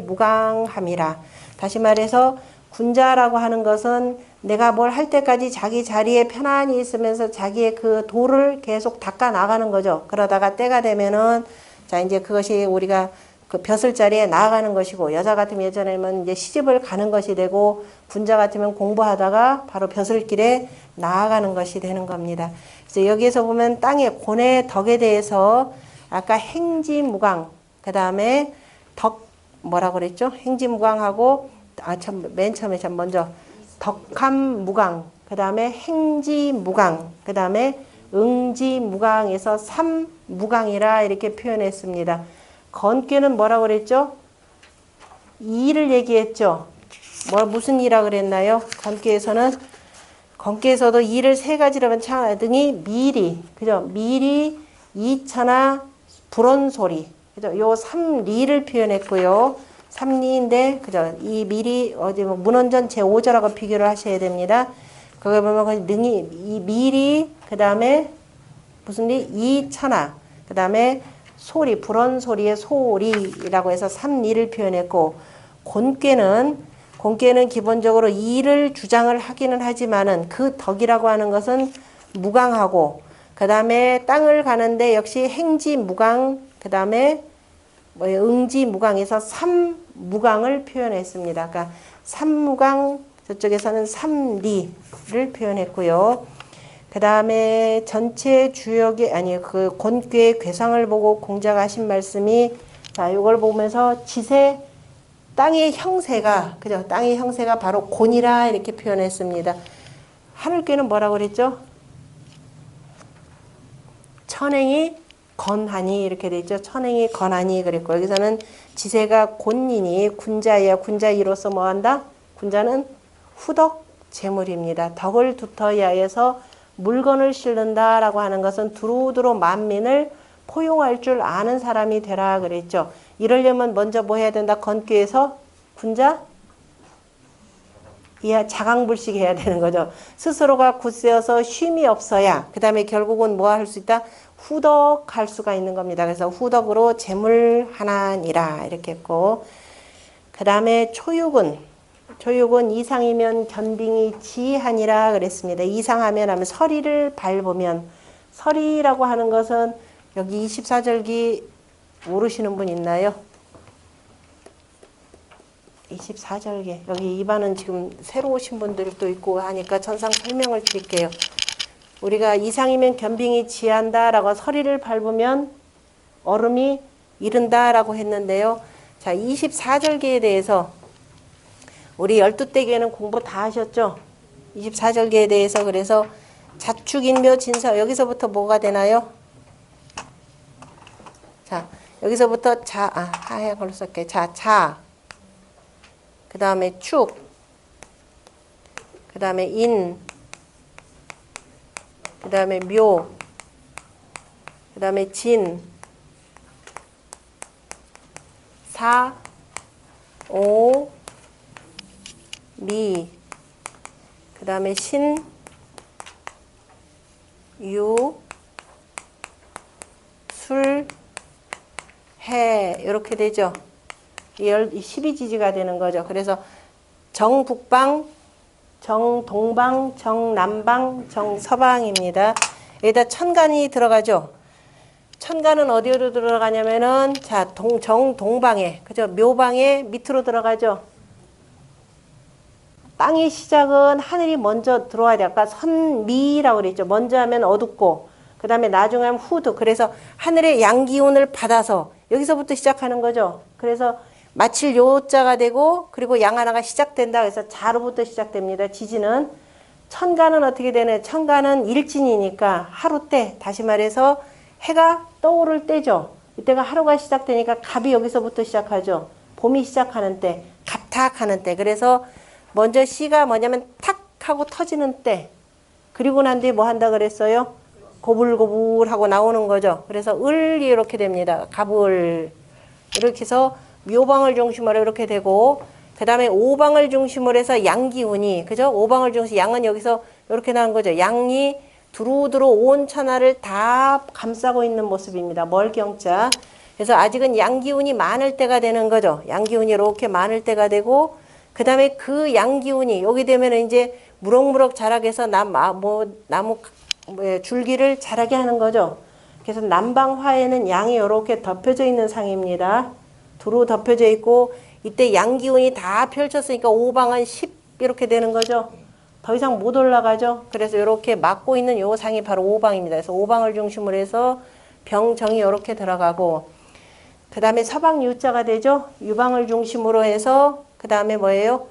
무강함이라 다시 말해서 군자라고 하는 것은 내가 뭘 할 때까지 자기 자리에 편안히 있으면서 자기의 그 도를 계속 닦아 나가는 거죠. 그러다가 때가 되면은 자 이제 그것이 우리가 그 벼슬 자리에 나아가는 것이고 여자 같으면 예전에는 이제 시집을 가는 것이 되고 군자 같으면 공부하다가 바로 벼슬길에 나아가는 것이 되는 겁니다. 그래서 여기에서 보면 땅의 고뇌 덕에 대해서 아까 행지무강 그 다음에 덕 뭐라고 그랬죠? 행지무강하고 맨 처음에 먼저 덕함무강 그 다음에 행지무강 그 다음에 응지무강에서 삼무강이라 이렇게 표현했습니다. 건귀는 뭐라고 그랬죠? 이를 얘기했죠. 무슨 이라 그랬나요? 건귀에서도 이를 세 가지로 하면 등이 미리, 그죠? 미리, 이천하, 불온소리, 그죠? 요 삼리를 표현했고요. 삼리인데, 그죠? 이 미리 어디 문헌전 제5조라고 비교를 하셔야 됩니다. 거기 보면 능이 이 미리, 그 다음에 무슨 리? 이천하, 그 다음에 소리, 불언 소리의 소리라고 해서 삼리를 표현했고 곤괴는 기본적으로 이를 주장을 하기는 하지만은 그 덕이라고 하는 것은 무강하고 그 다음에 땅을 가는데 역시 행지무강 그 다음에 응지무강에서 삼무강을 표현했습니다. 그러니까 삼무강 저쪽에서는 삼리를 표현했고요. 그 다음에 전체 주역의 그 곤괴의 괴상을 보고 공자가 하신 말씀이 자 이걸 보면서 지세 땅의 형세가 그죠? 땅의 형세가 바로 곤이라 이렇게 표현했습니다. 하늘괴는 뭐라고 그랬죠? 천행이 건하니 이렇게 돼 있죠. 천행이 건하니 그랬고 여기서는 지세가 곤이니 군자야. 군자이로서 뭐한다? 군자는 후덕 재물입니다. 덕을 두터야 해서 물건을 실른다라고 하는 것은 두루두루 만민을 포용할 줄 아는 사람이 되라 그랬죠. 이러려면 먼저 뭐 해야 된다? 건교에서 군자 이하 자강불식 해야 되는 거죠. 스스로가 굳세어서 쉼이 없어야 그 다음에 결국은 뭐 할 수 있다? 후덕할 수가 있는 겁니다. 그래서 후덕으로 재물하나니라 이렇게 했고 그 다음에 초육은 이상이면 견빙이 지하니라 그랬습니다. 이상하면 하면 서리를 밟으면 서리라고 하는 것은 여기 24절기 모르시는 분 있나요? 24절기 여기 이반은 지금 새로 오신 분들도 있고 하니까 전상 설명을 드릴게요. 우리가 이상이면 견빙이 지한다 라고 서리를 밟으면 얼음이 이른다 라고 했는데요. 자 24절기에 대해서 우리 12대기에는 공부 다 하셨죠? 24절기에 대해서 그래서 자축인묘 진서 여기서부터 뭐가 되나요? 자 여기서부터 하얀 걸로 쓸게. 자 그 다음에 축, 그 다음에 인, 그 다음에 묘, 그 다음에 진, 사, 오, 미, 그 다음에 신, 유, 술, 해 이렇게 되죠. 이 12지지가 되는 거죠. 그래서 정북방, 정동방, 정남방, 정서방입니다. 여기다 천간이 들어가죠. 천간은 어디로 들어가냐면은 자 정동방에 그죠? 묘방에 밑으로 들어가죠. 땅의 시작은 하늘이 먼저 들어와야 돼요. 아까 선미라고 그랬죠. 먼저 하면 어둡고 그 다음에 나중에 하면 후두. 그래서 하늘의 양기운을 받아서 여기서부터 시작하는 거죠. 그래서 마칠 요자가 되고 그리고 양 하나가 시작된다. 그래서 자로부터 시작됩니다. 지지는 천간은 어떻게 되나요? 천간은 일진이니까 하루 때 다시 말해서 해가 떠오를 때죠. 이때가 하루가 시작되니까 갑이 여기서부터 시작하죠. 봄이 시작하는 때, 갑탁하는 때. 그래서 먼저 시가 뭐냐면 탁 하고 터지는 때. 그리고 난 뒤에 뭐 한다 그랬어요? 고불고불하고 나오는 거죠. 그래서 을이 이렇게 됩니다. 갑을 이렇게 해서 묘방을 중심으로 이렇게 되고 그 다음에 오방을 중심으로 해서 양기운이 그죠? 오방을 중심 양은 여기서 이렇게 나온 거죠. 양이 두루두루 온 천하를 다 감싸고 있는 모습입니다. 멀경자. 그래서 아직은 양기운이 많을 때가 되는 거죠. 양기운이 이렇게 많을 때가 되고 그 다음에 그 양기운이 여기 되면 이제 무럭무럭 자라게 해서 나무 줄기를 자라게 하는 거죠. 그래서 남방화에는 양이 이렇게 덮여져 있는 상입니다. 두루 덮여져 있고 이때 양기운이 다 펼쳤으니까 오방은 10 이렇게 되는 거죠. 더 이상 못 올라가죠. 그래서 이렇게 막고 있는 요 상이 바로 오방입니다. 그래서 오방을 중심으로 해서 병정이 이렇게 들어가고 그 다음에 서방 유자가 되죠. 유방을 중심으로 해서 그 다음에 뭐예요?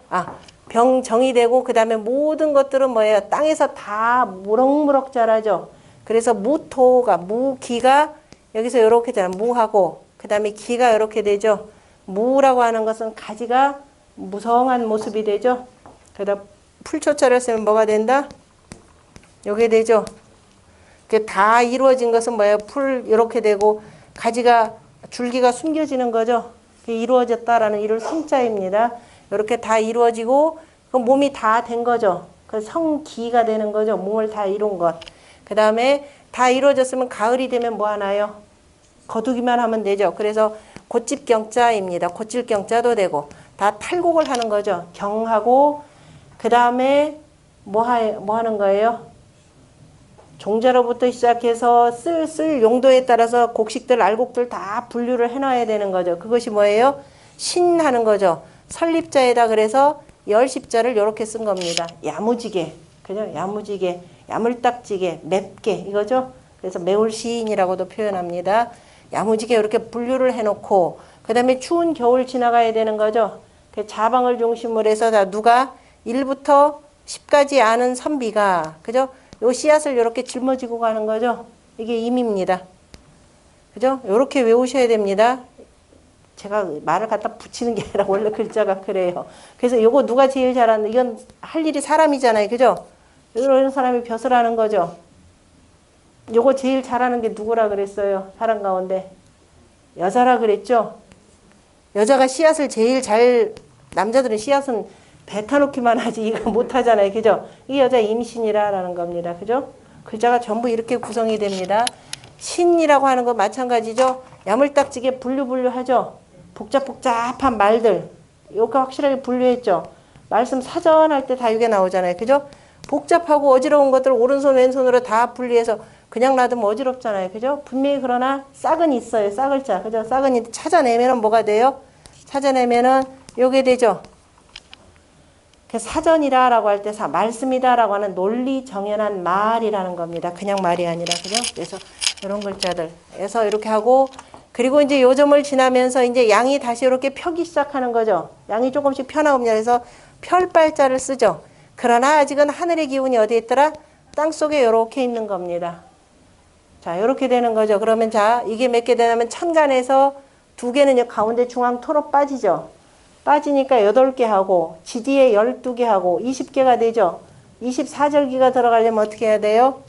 병정이 되고 그 다음에 모든 것들은 뭐예요? 땅에서 다 무럭무럭 자라죠. 그래서 무기가 여기서 이렇게 되잖아요. 무하고 그 다음에 기가 이렇게 되죠. 무라고 하는 것은 가지가 무성한 모습이 되죠. 그러다 풀초자를 쓰면 뭐가 된다? 요게 되죠. 다 이루어진 것은 뭐예요? 풀 이렇게 되고 가지가 줄기가 숨겨지는 거죠. 이루어졌다라는 이를 숨자입니다. 이렇게 다 이루어지고 그 몸이 다 된 거죠. 그 성기가 되는 거죠. 몸을 다 이룬 것. 그 다음에 다 이루어졌으면 가을이 되면 뭐 하나요? 거두기만 하면 되죠. 그래서 곧집경자입니다. 곧질경자도 되고 다 탈곡을 하는 거죠. 경하고 그 다음에 뭐 하는 거예요? 종자로부터 시작해서 쓸 용도에 따라서 곡식들, 알곡들 다 분류를 해놔야 되는 거죠. 그것이 뭐예요? 신하는 거죠. 설립자에다 그래서 열십자를 이렇게 쓴 겁니다. 야무지게, 그죠? 야무지게, 야물딱지게, 맵게 이거죠. 그래서 매울시인이라고도 표현합니다. 야무지게 이렇게 분류를 해놓고 그 다음에 추운 겨울 지나가야 되는 거죠. 그 자방을 중심으로 해서 다 누가 1부터 10까지 아는 선비가 그죠? 요 씨앗을 이렇게 짊어지고 가는 거죠. 이게 임입니다. 그죠? 요렇게 외우셔야 됩니다. 제가 말을 갖다 붙이는 게 아니라 원래 글자가 그래요. 그래서 요거 누가 제일 잘하는, 이건 할 일이 사람이잖아요. 그죠? 이런 사람이 벼슬 하는 거죠. 요거 제일 잘하는 게 누구라 그랬어요? 사람 가운데. 여자라 그랬죠? 여자가 씨앗을 제일 잘, 남자들은 씨앗은 뱉어놓기만 하지 이거 못하잖아요. 그죠? 이 여자 임신이라는 겁니다. 그죠? 글자가 전부 이렇게 구성이 됩니다. 신이라고 하는 거 마찬가지죠. 야물딱지게 분류하죠. 복잡한 말들. 이거 확실하게 분류했죠. 말씀 사전할 때 다 이게 나오잖아요. 그죠? 복잡하고 어지러운 것들 오른손 왼손으로 다 분리해서 그냥 놔두면 어지럽잖아요. 그죠? 분명히 그러나 싹은 있어요. 싹을자. 그죠? 싹은 찾아내면은 뭐가 돼요? 찾아내면은 요게 되죠. 사전이라고 할 때 말씀이다라고 하는 논리 정연한 말이라는 겁니다. 그냥 말이 아니라. 그죠? 그래서 이런 글자들. 그래서 이렇게 하고 그리고 이제 요점을 지나면서 이제 양이 다시 이렇게 펴기 시작하는 거죠. 양이 조금씩 펴나옵니다. 그래서 펼발자를 쓰죠. 그러나 아직은 하늘의 기운이 어디에 있더라? 땅 속에 이렇게 있는 겁니다. 자, 이렇게 되는 거죠. 그러면 자, 이게 몇 개 되냐면 천간에서 2개는 가운데 중앙 토로 빠지죠. 빠지니까 8개 하고 지디에 12개 하고 20개가 되죠. 24절기가 들어가려면 어떻게 해야 돼요?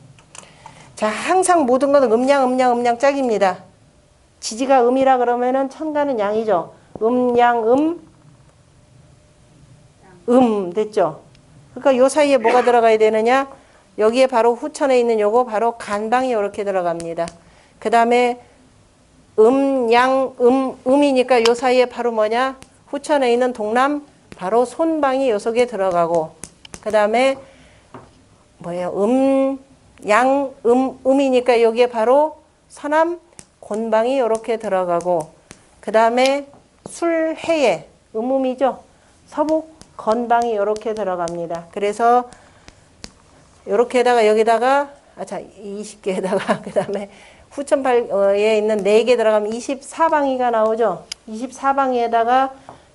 자, 항상 모든 것은 음양 짝입니다. 지지가 음이라 그러면은 천간은 양이죠. 양, 됐죠. 그러니까 요 사이에 뭐가 들어가야 되느냐? 여기에 바로 후천에 있는 요거 바로 간방이 이렇게 들어갑니다. 그 다음에 양, 음이니까 요 사이에 바로 뭐냐? 후천에 있는 동남 바로 손방이 요 속에 들어가고 그 다음에 뭐예요? 양, 음이니까 여기에 바로 서남 곤방이 이렇게 들어가고 그 다음에 술해에 음이죠. 서북 건방이 이렇게 들어갑니다. 그래서 이렇게다가 여기다가 20개에다가 그 다음에 후천팔에 있는 4개 들어가면 24방위가 나오죠. 24방위에다가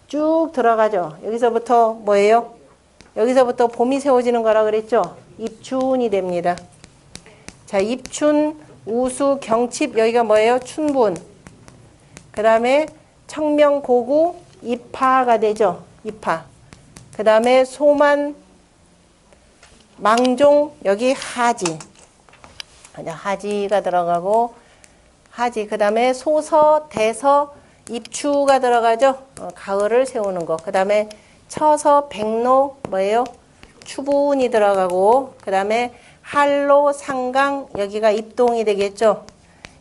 쭉 들어가죠. 여기서부터 뭐예요? 여기서부터 봄이 세워지는 거라 그랬죠. 입춘이 됩니다. 자, 입춘, 우수, 경칩 여기가 뭐예요? 춘분. 그 다음에 청명, 고구, 입하가 되죠. 입하. 그 다음에 소만, 망종 여기 하지. 하지가 들어가고 하지. 그 다음에 소서, 대서, 입추가 들어가죠. 가을을 세우는 거. 그 다음에 처서, 백로 뭐예요? 추분이 들어가고 그 다음에 할로, 상강 여기가 입동이 되겠죠.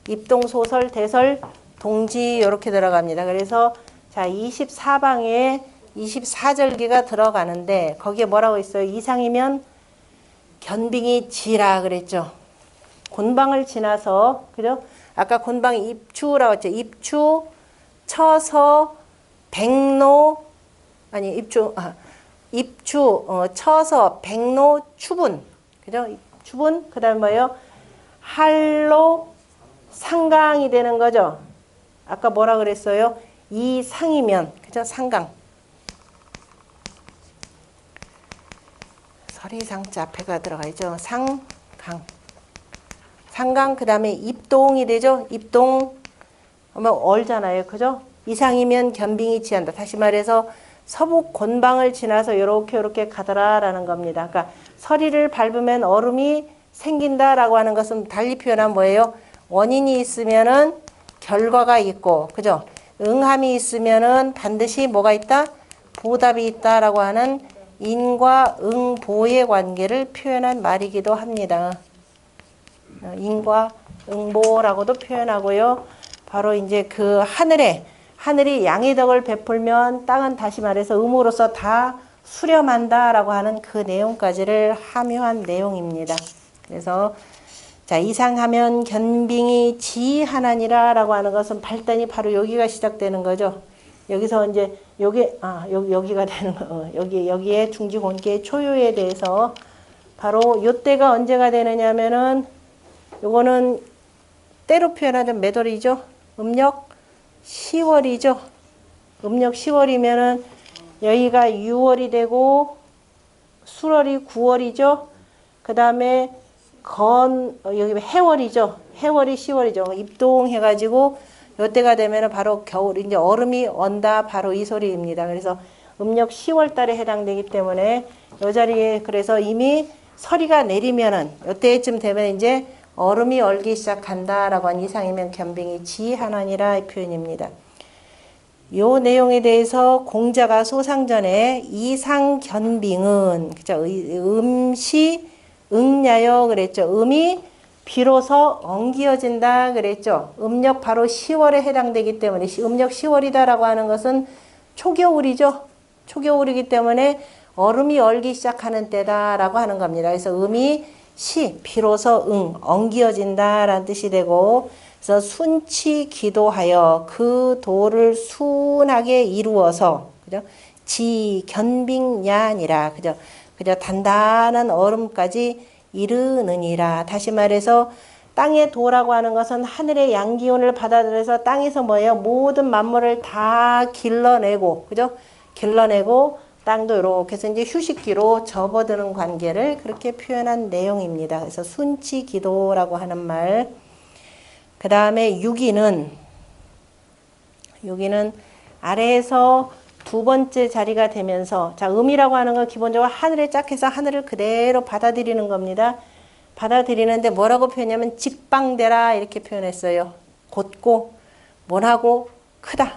입동, 소설, 대설, 동지 이렇게 들어갑니다. 그래서 자 24방에 24절기가 들어가는데 거기에 뭐라고 있어요? 이상이면 견빙이 지라 그랬죠. 곤방을 지나서 그죠? 아까 곤방이 입추라고 했죠. 입추, 처서, 백로 아니 입추, 처서, 백로, 추분 그죠? 추분 그다음 뭐예요? 할로, 상강이 되는 거죠. 아까 뭐라 그랬어요? 이상이면 그죠? 상강. 서리상자 앞에가 들어가 있죠. 상강. 상강 그 다음에 입동이 되죠. 입동 하면 얼잖아요. 그죠? 이상이면 견빙이 지한다. 다시 말해서 서북 곤방을 지나서 이렇게 가더라라는 겁니다. 그러니까 서리를 밟으면 얼음이 생긴다라고 하는 것은 달리 표현한 뭐예요? 원인이 있으면은 결과가 있고, 그죠? 응함이 있으면은 반드시 뭐가 있다? 보답이 있다라고 하는 인과 응보의 관계를 표현한 말이기도 합니다. 인과 응보라고도 표현하고요. 바로 이제 그 하늘이 양의 덕을 베풀면 땅은 다시 말해서 음으로써 다 수렴한다라고 하는 그 내용까지를 함유한 내용입니다. 그래서 자 이상하면 견빙이 지하나니라라고 하는 것은 발단이 바로 여기가 시작되는 거죠. 여기서 이제 여기가 되는 거 여기에 중지곤기의 초유에 대해서 바로 요때가 언제가 되느냐면은 요거는 때로 표현하자면 몇 월이죠? 음력 10월이죠. 음력 10월이면은 여기가 6월이 되고 술월이 9월이죠. 그 다음에 여기 해월이죠. 해월이 10월이죠. 입동해가지고 요때가 되면은 바로 겨울, 이제 얼음이 온다, 바로 이 소리입니다. 그래서 음력 10월 달에 해당되기 때문에 요 자리에 그래서 이미 서리가 내리면은 요때쯤 되면 이제 얼음이 얼기 시작한다라고 한 이상이면 겸빙이 지하나니라 이 표현입니다. 요 내용에 대해서 공자가 소상전에 이상견빙은 그죠? 음시 응냐여 그랬죠. 음이 비로소 엉기어진다 그랬죠. 음력 바로 10월에 해당되기 때문에 음력 10월이다라고 하는 것은 초겨울이죠. 초겨울이기 때문에 얼음이 얼기 시작하는 때다라고 하는 겁니다. 그래서 음이 비로소 엉기어진다라는 뜻이 되고 그래서 순치 기도하여 그 도를 순하게 이루어서 그죠? 지견빙야니라 그죠? 그죠? 단단한 얼음까지 이르느니라. 다시 말해서 땅의 도라고 하는 것은 하늘의 양기운을 받아들여서 땅에서 뭐예요? 모든 만물을 다 길러내고 그죠? 길러내고 땅도 이렇게 해서 이제 휴식기로 접어드는 관계를 그렇게 표현한 내용입니다. 그래서 순치기도라고 하는 말. 그 다음에 유기는 아래에서 두 번째 자리가 되면서 자 음이라고 하는 건 기본적으로 하늘에 짝 해서 하늘을 그대로 받아들이는 겁니다. 받아들이는데 뭐라고 표현하냐면 직방대라 이렇게 표현했어요. 곧고 못하고 크다.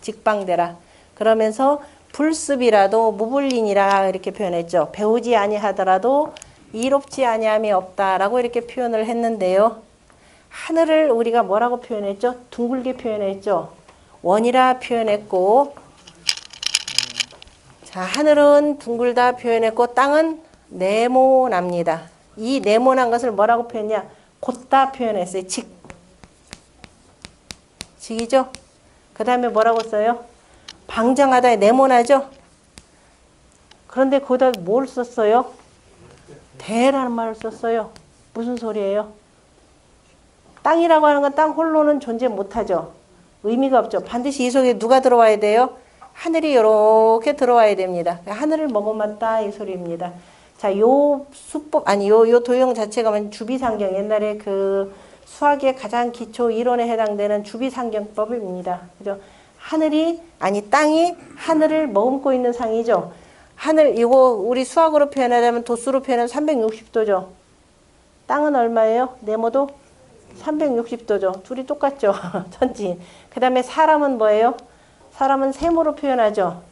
직방대라. 그러면서 불습이라도 무불린이라 이렇게 표현했죠. 배우지 아니하더라도 이롭지 아니함이 없다라고 이렇게 표현을 했는데요. 하늘을 우리가 뭐라고 표현했죠? 둥글게 표현했죠. 원이라 표현했고 자 하늘은 둥글다 표현했고 땅은 네모납니다. 이 네모난 것을 뭐라고 표현했냐? 곧다 표현했어요. 직이죠? 그 다음에 뭐라고 써요? 방정하다에 네모나죠? 그런데 거기다 뭘 썼어요? 대라는 말을 썼어요. 무슨 소리예요? 땅이라고 하는 건 땅 홀로는 존재 못하죠. 의미가 없죠. 반드시 이 속에 누가 들어와야 돼요? 하늘이 이렇게 들어와야 됩니다. 하늘을 머금었다 이 소리입니다. 자, 요 수법 요 도형 자체가 주비상경 옛날에 그 수학의 가장 기초 이론에 해당되는 주비상경법입니다. 그죠? 땅이 하늘을 머금고 있는 상이죠. 하늘 이거 우리 수학으로 표현하자면 도수로 표현하면 360도죠. 땅은 얼마예요? 네모도 360도죠. 둘이 똑같죠. 천지. 그 다음에 사람은 뭐예요? 사람은 세모로 표현하죠.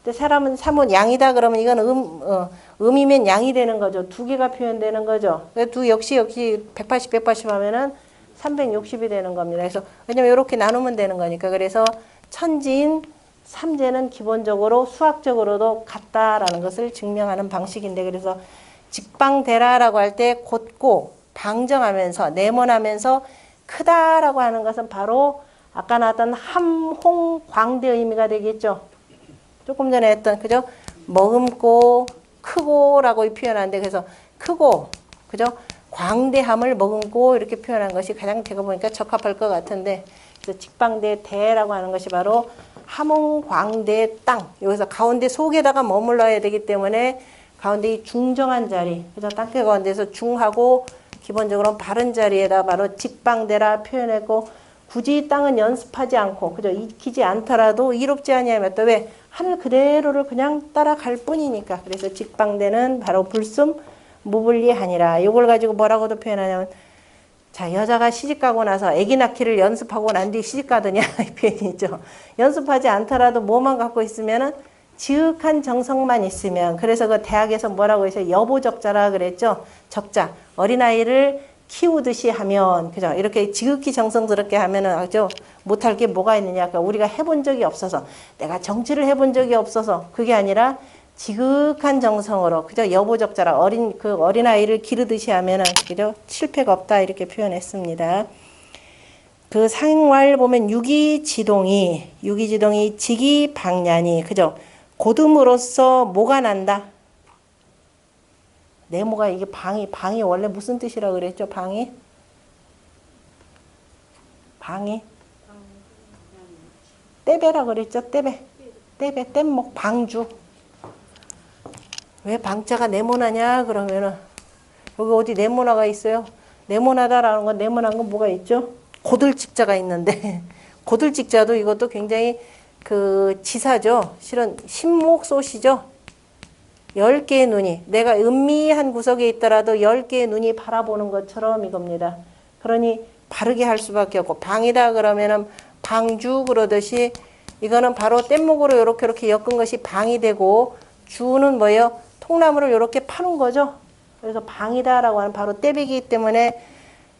근데 사람은 3은 양이다 그러면 이건 음이면 양이 되는 거죠. 두 개가 표현되는 거죠. 역시 180, 180 하면은 360이 되는 겁니다. 그래서 왜냐면 이렇게 나누면 되는 거니까. 그래서 천지인 삼재는 기본적으로 수학적으로도 같다라는 것을 증명하는 방식인데 그래서 직방대라라고 할 때 곧고 방정하면서 네모나면서 크다라고 하는 것은 바로 아까 나왔던 함홍광대 의미가 되겠죠. 조금 전에 했던 그죠? 머금고 크고라고 표현하는데 그래서 크고 그죠? 광대함을 머금고 이렇게 표현한 것이 가장 제가 보니까 적합할 것 같은데 그래서 직방대 대라고 하는 것이 바로 함홍광대 땅 여기서 가운데 속에다가 머물러야 되기 때문에 가운데 이 중정한 자리 그래서 땅끝 가운데서 중하고 기본적으로 바른 자리에다 바로 직방대라 표현했고 굳이 땅은 연습하지 않고 그죠 익히지 않더라도 이롭지 아니하면 또 왜 하늘 그대로를 그냥 따라갈 뿐이니까 그래서 직방대는 바로 불순 무불리하니라. 이걸 가지고 뭐라고도 표현하냐면 자 여자가 시집가고 나서 아기 낳기를 연습하고 난 뒤 시집가더냐 이 표현이죠. 연습하지 않더라도 뭐만 갖고 있으면은 지극한 정성만 있으면 그래서 그 대학에서 뭐라고 해서 여보적자라 그랬죠. 적자 어린아이를 키우듯이 하면 그죠 이렇게 지극히 정성스럽게 하면은 아주 못할 게 뭐가 있느냐. 그러니까 우리가 해본 적이 없어서 내가 정치를 해본 적이 없어서 그게 아니라 지극한 정성으로 그죠 여보적자라 어린아이를 기르듯이 하면은 그죠 실패가 없다 이렇게 표현했습니다. 그 상왈 보면 유기지동이 직이방냐니 그죠 곧음으로써 뭐가 난다. 네모가 이게 방이 원래 무슨 뜻이라고 그랬죠? 방이 떼배라 그랬죠? 떼배 뗏목 방주. 왜 방자가 네모나냐 그러면은 여기 어디 네모나가 있어요? 네모나다라는 건 네모난 건 뭐가 있죠? 고들직자가 있는데 고들직자도 이것도 굉장히 그 지사죠. 실은 신목소시죠. 10개의 눈이 내가 은미한 구석에 있더라도 10개의 눈이 바라보는 것처럼 이겁니다. 그러니 바르게 할 수밖에 없고 방이다 그러면은 방주 그러듯이 이거는 바로 뗏목으로 이렇게 엮은 것이 방이 되고 주는 뭐예요? 통나무를 이렇게 파는 거죠. 그래서 방이다라고 하는 바로 떼비기 때문에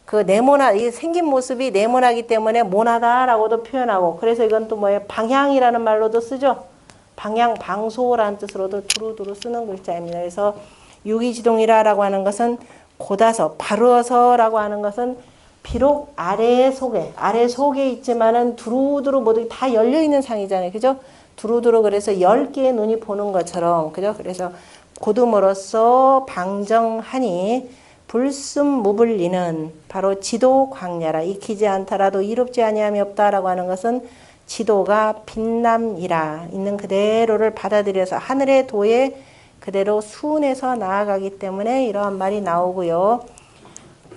그 네모나 이 생긴 모습이 네모나기 때문에 모나다라고도 표현하고 그래서 이건 또 뭐예요? 방향이라는 말로도 쓰죠. 방향 방소라는 뜻으로도 두루두루 쓰는 글자입니다. 그래서 유기지동이라고 하는 것은 곧아서 바르어서라고 하는 것은 비록 아래 속에 있지만은 두루두루 모두 다 열려 있는 상이잖아요. 그죠? 두루두루 그래서 10개의 눈이 보는 것처럼 그죠? 그래서 고둠으로써 방정하니 불순무불리는 바로 지도 광야라. 익히지 않더라도 이롭지 아니함이 없다라고 하는 것은 지도가 빛남이라 있는 그대로를 받아들여서 하늘의 도에 그대로 순해서 나아가기 때문에 이러한 말이 나오고요.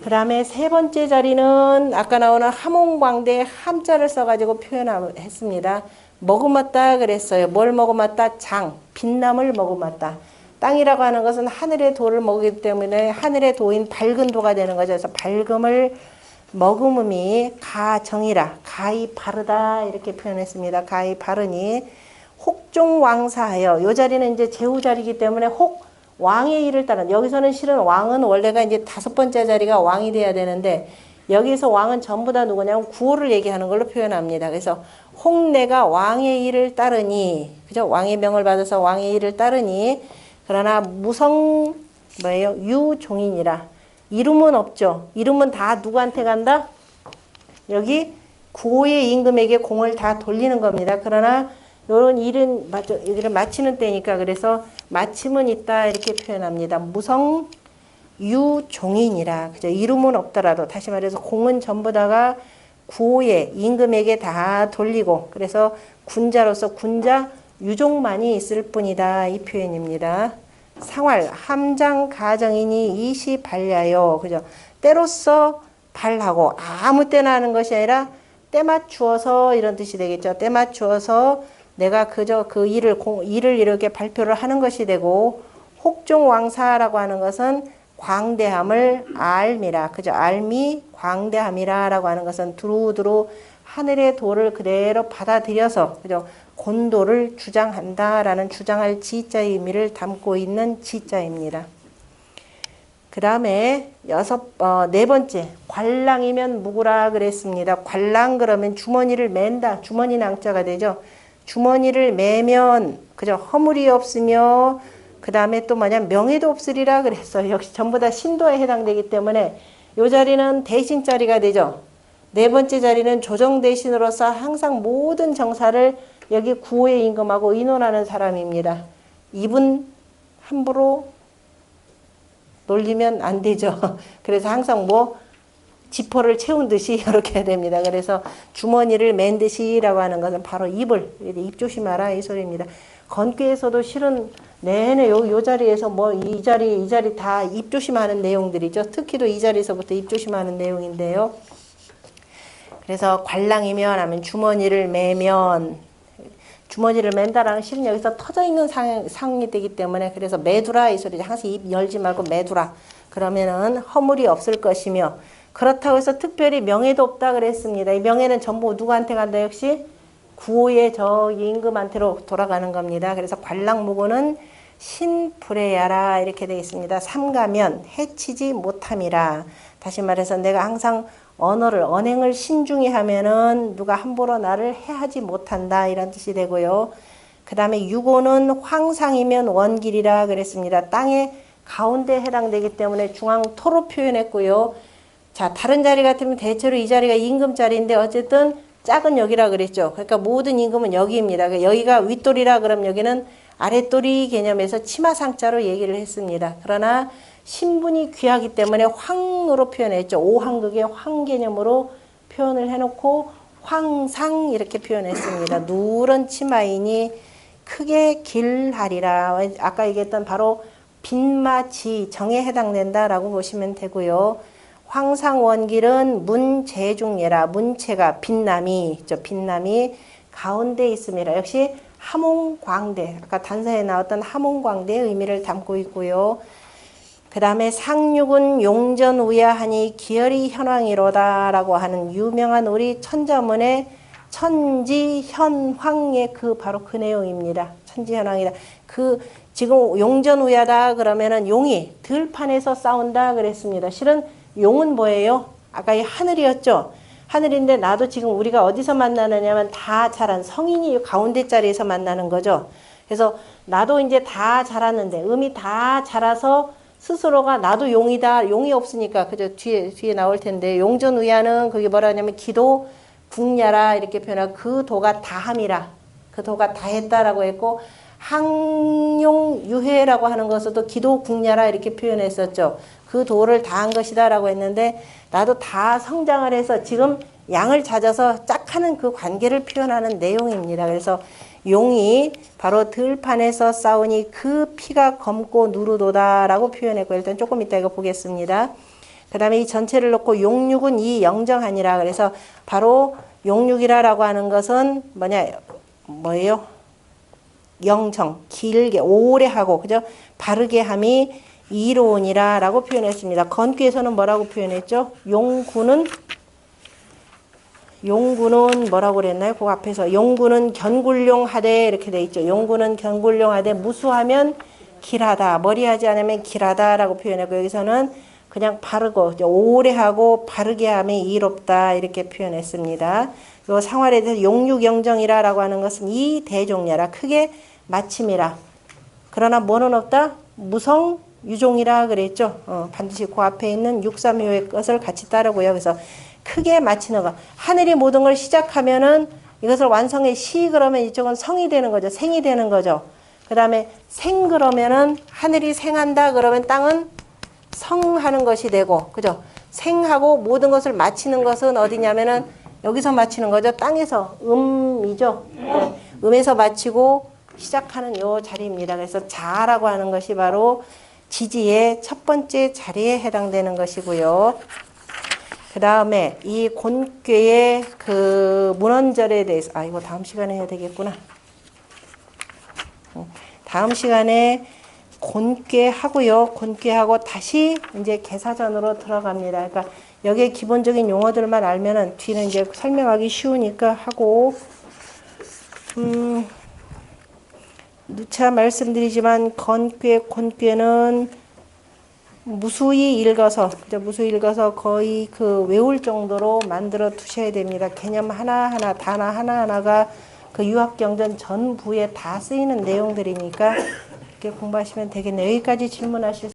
그 다음에 세 번째 자리는 아까 나오는 함홍광대에 함자를 써가지고 표현했습니다. 머금었다 그랬어요. 뭘 머금었다? 장, 빛남을 머금었다. 땅이라고 하는 것은 하늘의 도를 먹기 때문에 하늘의 도인 밝은 도가 되는 거죠. 그래서 밝음을 머금음이 가정이라 가히 바르다 이렇게 표현했습니다. 가히 바르니 혹종왕사하여 요 자리는 이제 제후 자리이기 때문에 혹 왕의 일을 따른 여기서는 실은 왕은 원래가 이제 5번째 자리가 왕이 돼야 되는데 여기서 왕은 전부 다 누구냐면 구호를 얘기하는 걸로 표현합니다. 그래서 홍내가 왕의 일을 따르니 그죠? 왕의 명을 받아서 왕의 일을 따르니 그러나 무성 뭐예요? 유종인이라 이름은 없죠. 이름은 다 누구한테 간다? 여기 구호의 임금에게 공을 다 돌리는 겁니다. 그러나 이런 일은 마치는 때니까 그래서 마침은 있다 이렇게 표현합니다. 무성 유종인이라 그죠? 이름은 없더라도 다시 말해서 공은 전부 다가 구호의 임금에게 다 돌리고 그래서 군자로서 군자 유종만이 있을 뿐이다 이 표현입니다. 상활 함장 가정이니 이시 발야요 그죠? 때로써 발하고 아무 때나 하는 것이 아니라 때 맞추어서 이런 뜻이 되겠죠. 때 맞추어서 내가 그저 그 일을 이렇게 발표를 하는 것이 되고 혹종왕사라고 하는 것은 광대함을 알미라 그죠? 알미 광대함이라라고 하는 것은 두루두루 하늘의 도를 그대로 받아들여서 그죠? 곤도를 주장한다라는 주장할 지자의 의미를 담고 있는 지자입니다. 그 다음에 네 번째 관랑이면 무구라 그랬습니다. 관랑 그러면 주머니를 맨다. 주머니 낭자가 되죠. 주머니를 매면 그죠? 허물이 없으며 그 다음에 또 뭐냐 명예도 없으리라 그랬어요. 역시 전부 다 신도에 해당되기 때문에 이 자리는 대신 자리가 되죠. 네 번째 자리는 조정 대신으로서 항상 모든 정사를 여기 구호의 임금하고 의논하는 사람입니다. 이분 함부로 놀리면 안 되죠. 그래서 항상 뭐 지퍼를 채운 듯이 이렇게 해야 됩니다. 그래서 주머니를 맨 듯이라고 하는 것은 바로 입 조심하라 이 소리입니다. 건귀에서도 실은 내내 요 자리에서 뭐 이 자리 다 입 조심하는 내용들이죠. 특히도 이 자리에서부터 입 조심하는 내용인데요. 그래서 관랑이면 하면 주머니를 매면 주머니를 맨다라는 실은 여기서 터져 있는 상황이 되기 때문에 그래서 매두라 이 소리죠. 항상 입 열지 말고 매두라. 그러면은 허물이 없을 것이며 그렇다고 해서 특별히 명예도 없다 그랬습니다. 이 명예는 전부 누구한테 간다 역시 구호의 저 임금한테로 돌아가는 겁니다. 그래서 관랑무고는 신불에야라 이렇게 되어 있습니다. 삼가면 해치지 못함이라. 다시 말해서 내가 항상 언행을 신중히 하면은 누가 함부로 나를 해하지 못한다 이런 뜻이 되고요. 그 다음에 유고는 황상이면 원길이라 그랬습니다. 땅의 가운데 해당되기 때문에 중앙토로 표현했고요. 자, 다른 자리 같으면 대체로 이 자리가 임금 자리인데 어쨌든 작은 여기라 그랬죠. 그러니까 모든 임금은 여기입니다. 여기가 윗돌이라 그럼 여기는 아랫돌이 개념에서 치마상자로 얘기를 했습니다. 그러나 신분이 귀하기 때문에 황으로 표현했죠. 오한극의 황 개념으로 표현을 해놓고 황상 이렇게 표현했습니다. 누런 치마이니 크게 길하리라. 아까 얘기했던 바로 빈마지 정에 해당된다라고 보시면 되고요. 황상원길은 문제중예라. 문체가 빛남이, 빛남이 가운데 있습니다. 역시 함흥광대, 아까 단서에 나왔던 함흥광대의 의미를 담고 있고요. 그 다음에 상륙은 용전우야하니 기열이 현황이로다 라고 하는 유명한 우리 천자문의 천지현황의 바로 그 내용입니다. 천지현황이다. 지금 용전우야다 그러면은 용이 들판에서 싸운다 그랬습니다. 실은 용은 뭐예요? 아까 이 하늘이었죠? 하늘인데 나도 지금 우리가 어디서 만나느냐면 다 자란 성인이 가운데 자리에서 만나는 거죠. 그래서 나도 이제 다 자랐는데 음이 다 자라서 스스로가 나도 용이다. 용이 없으니까 그죠? 뒤에 나올 텐데 용전우야는 그게 뭐라 하냐면 기도 국야라 이렇게 표현하고 그 도가 다함이라. 그 도가 다했다라고 했고 항용유해라고 하는 것도 기도 국야라 이렇게 표현했었죠. 그 도를 다한 것이다라고 했는데 나도 다 성장을 해서 지금 양을 찾아서 짝하는 그 관계를 표현하는 내용입니다. 그래서 용이 바로 들판에서 싸우니 그 피가 검고 누르도다라고 표현했고 일단 조금 이따 이거 보겠습니다. 그 다음에 이 전체를 놓고 용육은 이 영정하니라. 그래서 바로 용육이라고 하는 것은 뭐예요? 영정, 길게, 오래 하고, 그죠? 바르게 함이 이로운이라 라고 표현했습니다. 건귀에서는 뭐라고 표현했죠? 용구는 뭐라고 그랬나요? 그 앞에서 용구는 견굴용하되 이렇게 돼 있죠. 용구는 견굴용하되 무수하면 길하다. 머리하지 않으면 길하다 라고 표현했고 여기서는 그냥 바르고 오래 하고 바르게 함이 이롭다 이렇게 표현했습니다. 요 상활에 대해서 용육영정이라 라고 하는 것은 이 대종야라 크게 마침이라. 그러나 뭐는 없다? 무성 유종이라 그랬죠. 반드시 그 앞에 있는 육삼효의 것을 같이 따르고요. 그래서 크게 마치는 것. 하늘이 모든 걸 시작하면은 이것을 완성해 시 그러면 이쪽은 성이 되는 거죠. 생이 되는 거죠. 그 다음에 생 그러면은 하늘이 생한다 그러면 땅은 성하는 것이 되고, 그죠? 생하고 모든 것을 마치는 것은 어디냐면은 여기서 마치는 거죠. 땅에서 음이죠. 네. 음에서 마치고 시작하는 요 자리입니다. 그래서 자라고 하는 것이 바로 지지의 첫 번째 자리에 해당되는 것이고요. 그 다음에 이 곤괴의 그 문헌절에 대해서 이거 다음 시간에 해야 되겠구나. 다음 시간에 곤괴하고요. 곤괴하고 다시 이제 개사전으로 들어갑니다. 그러니까 여기에 기본적인 용어들만 알면은 뒤는 이제 설명하기 쉬우니까 하고 누차 말씀드리지만 곤괴는 무수히 읽어서 거의 그 외울 정도로 만들어 두셔야 됩니다. 개념 하나하나, 단어 하나하나가 그 유학경전 전부에 다 쓰이는 내용들이니까 이렇게 공부하시면 되겠네요. 여기까지 질문하실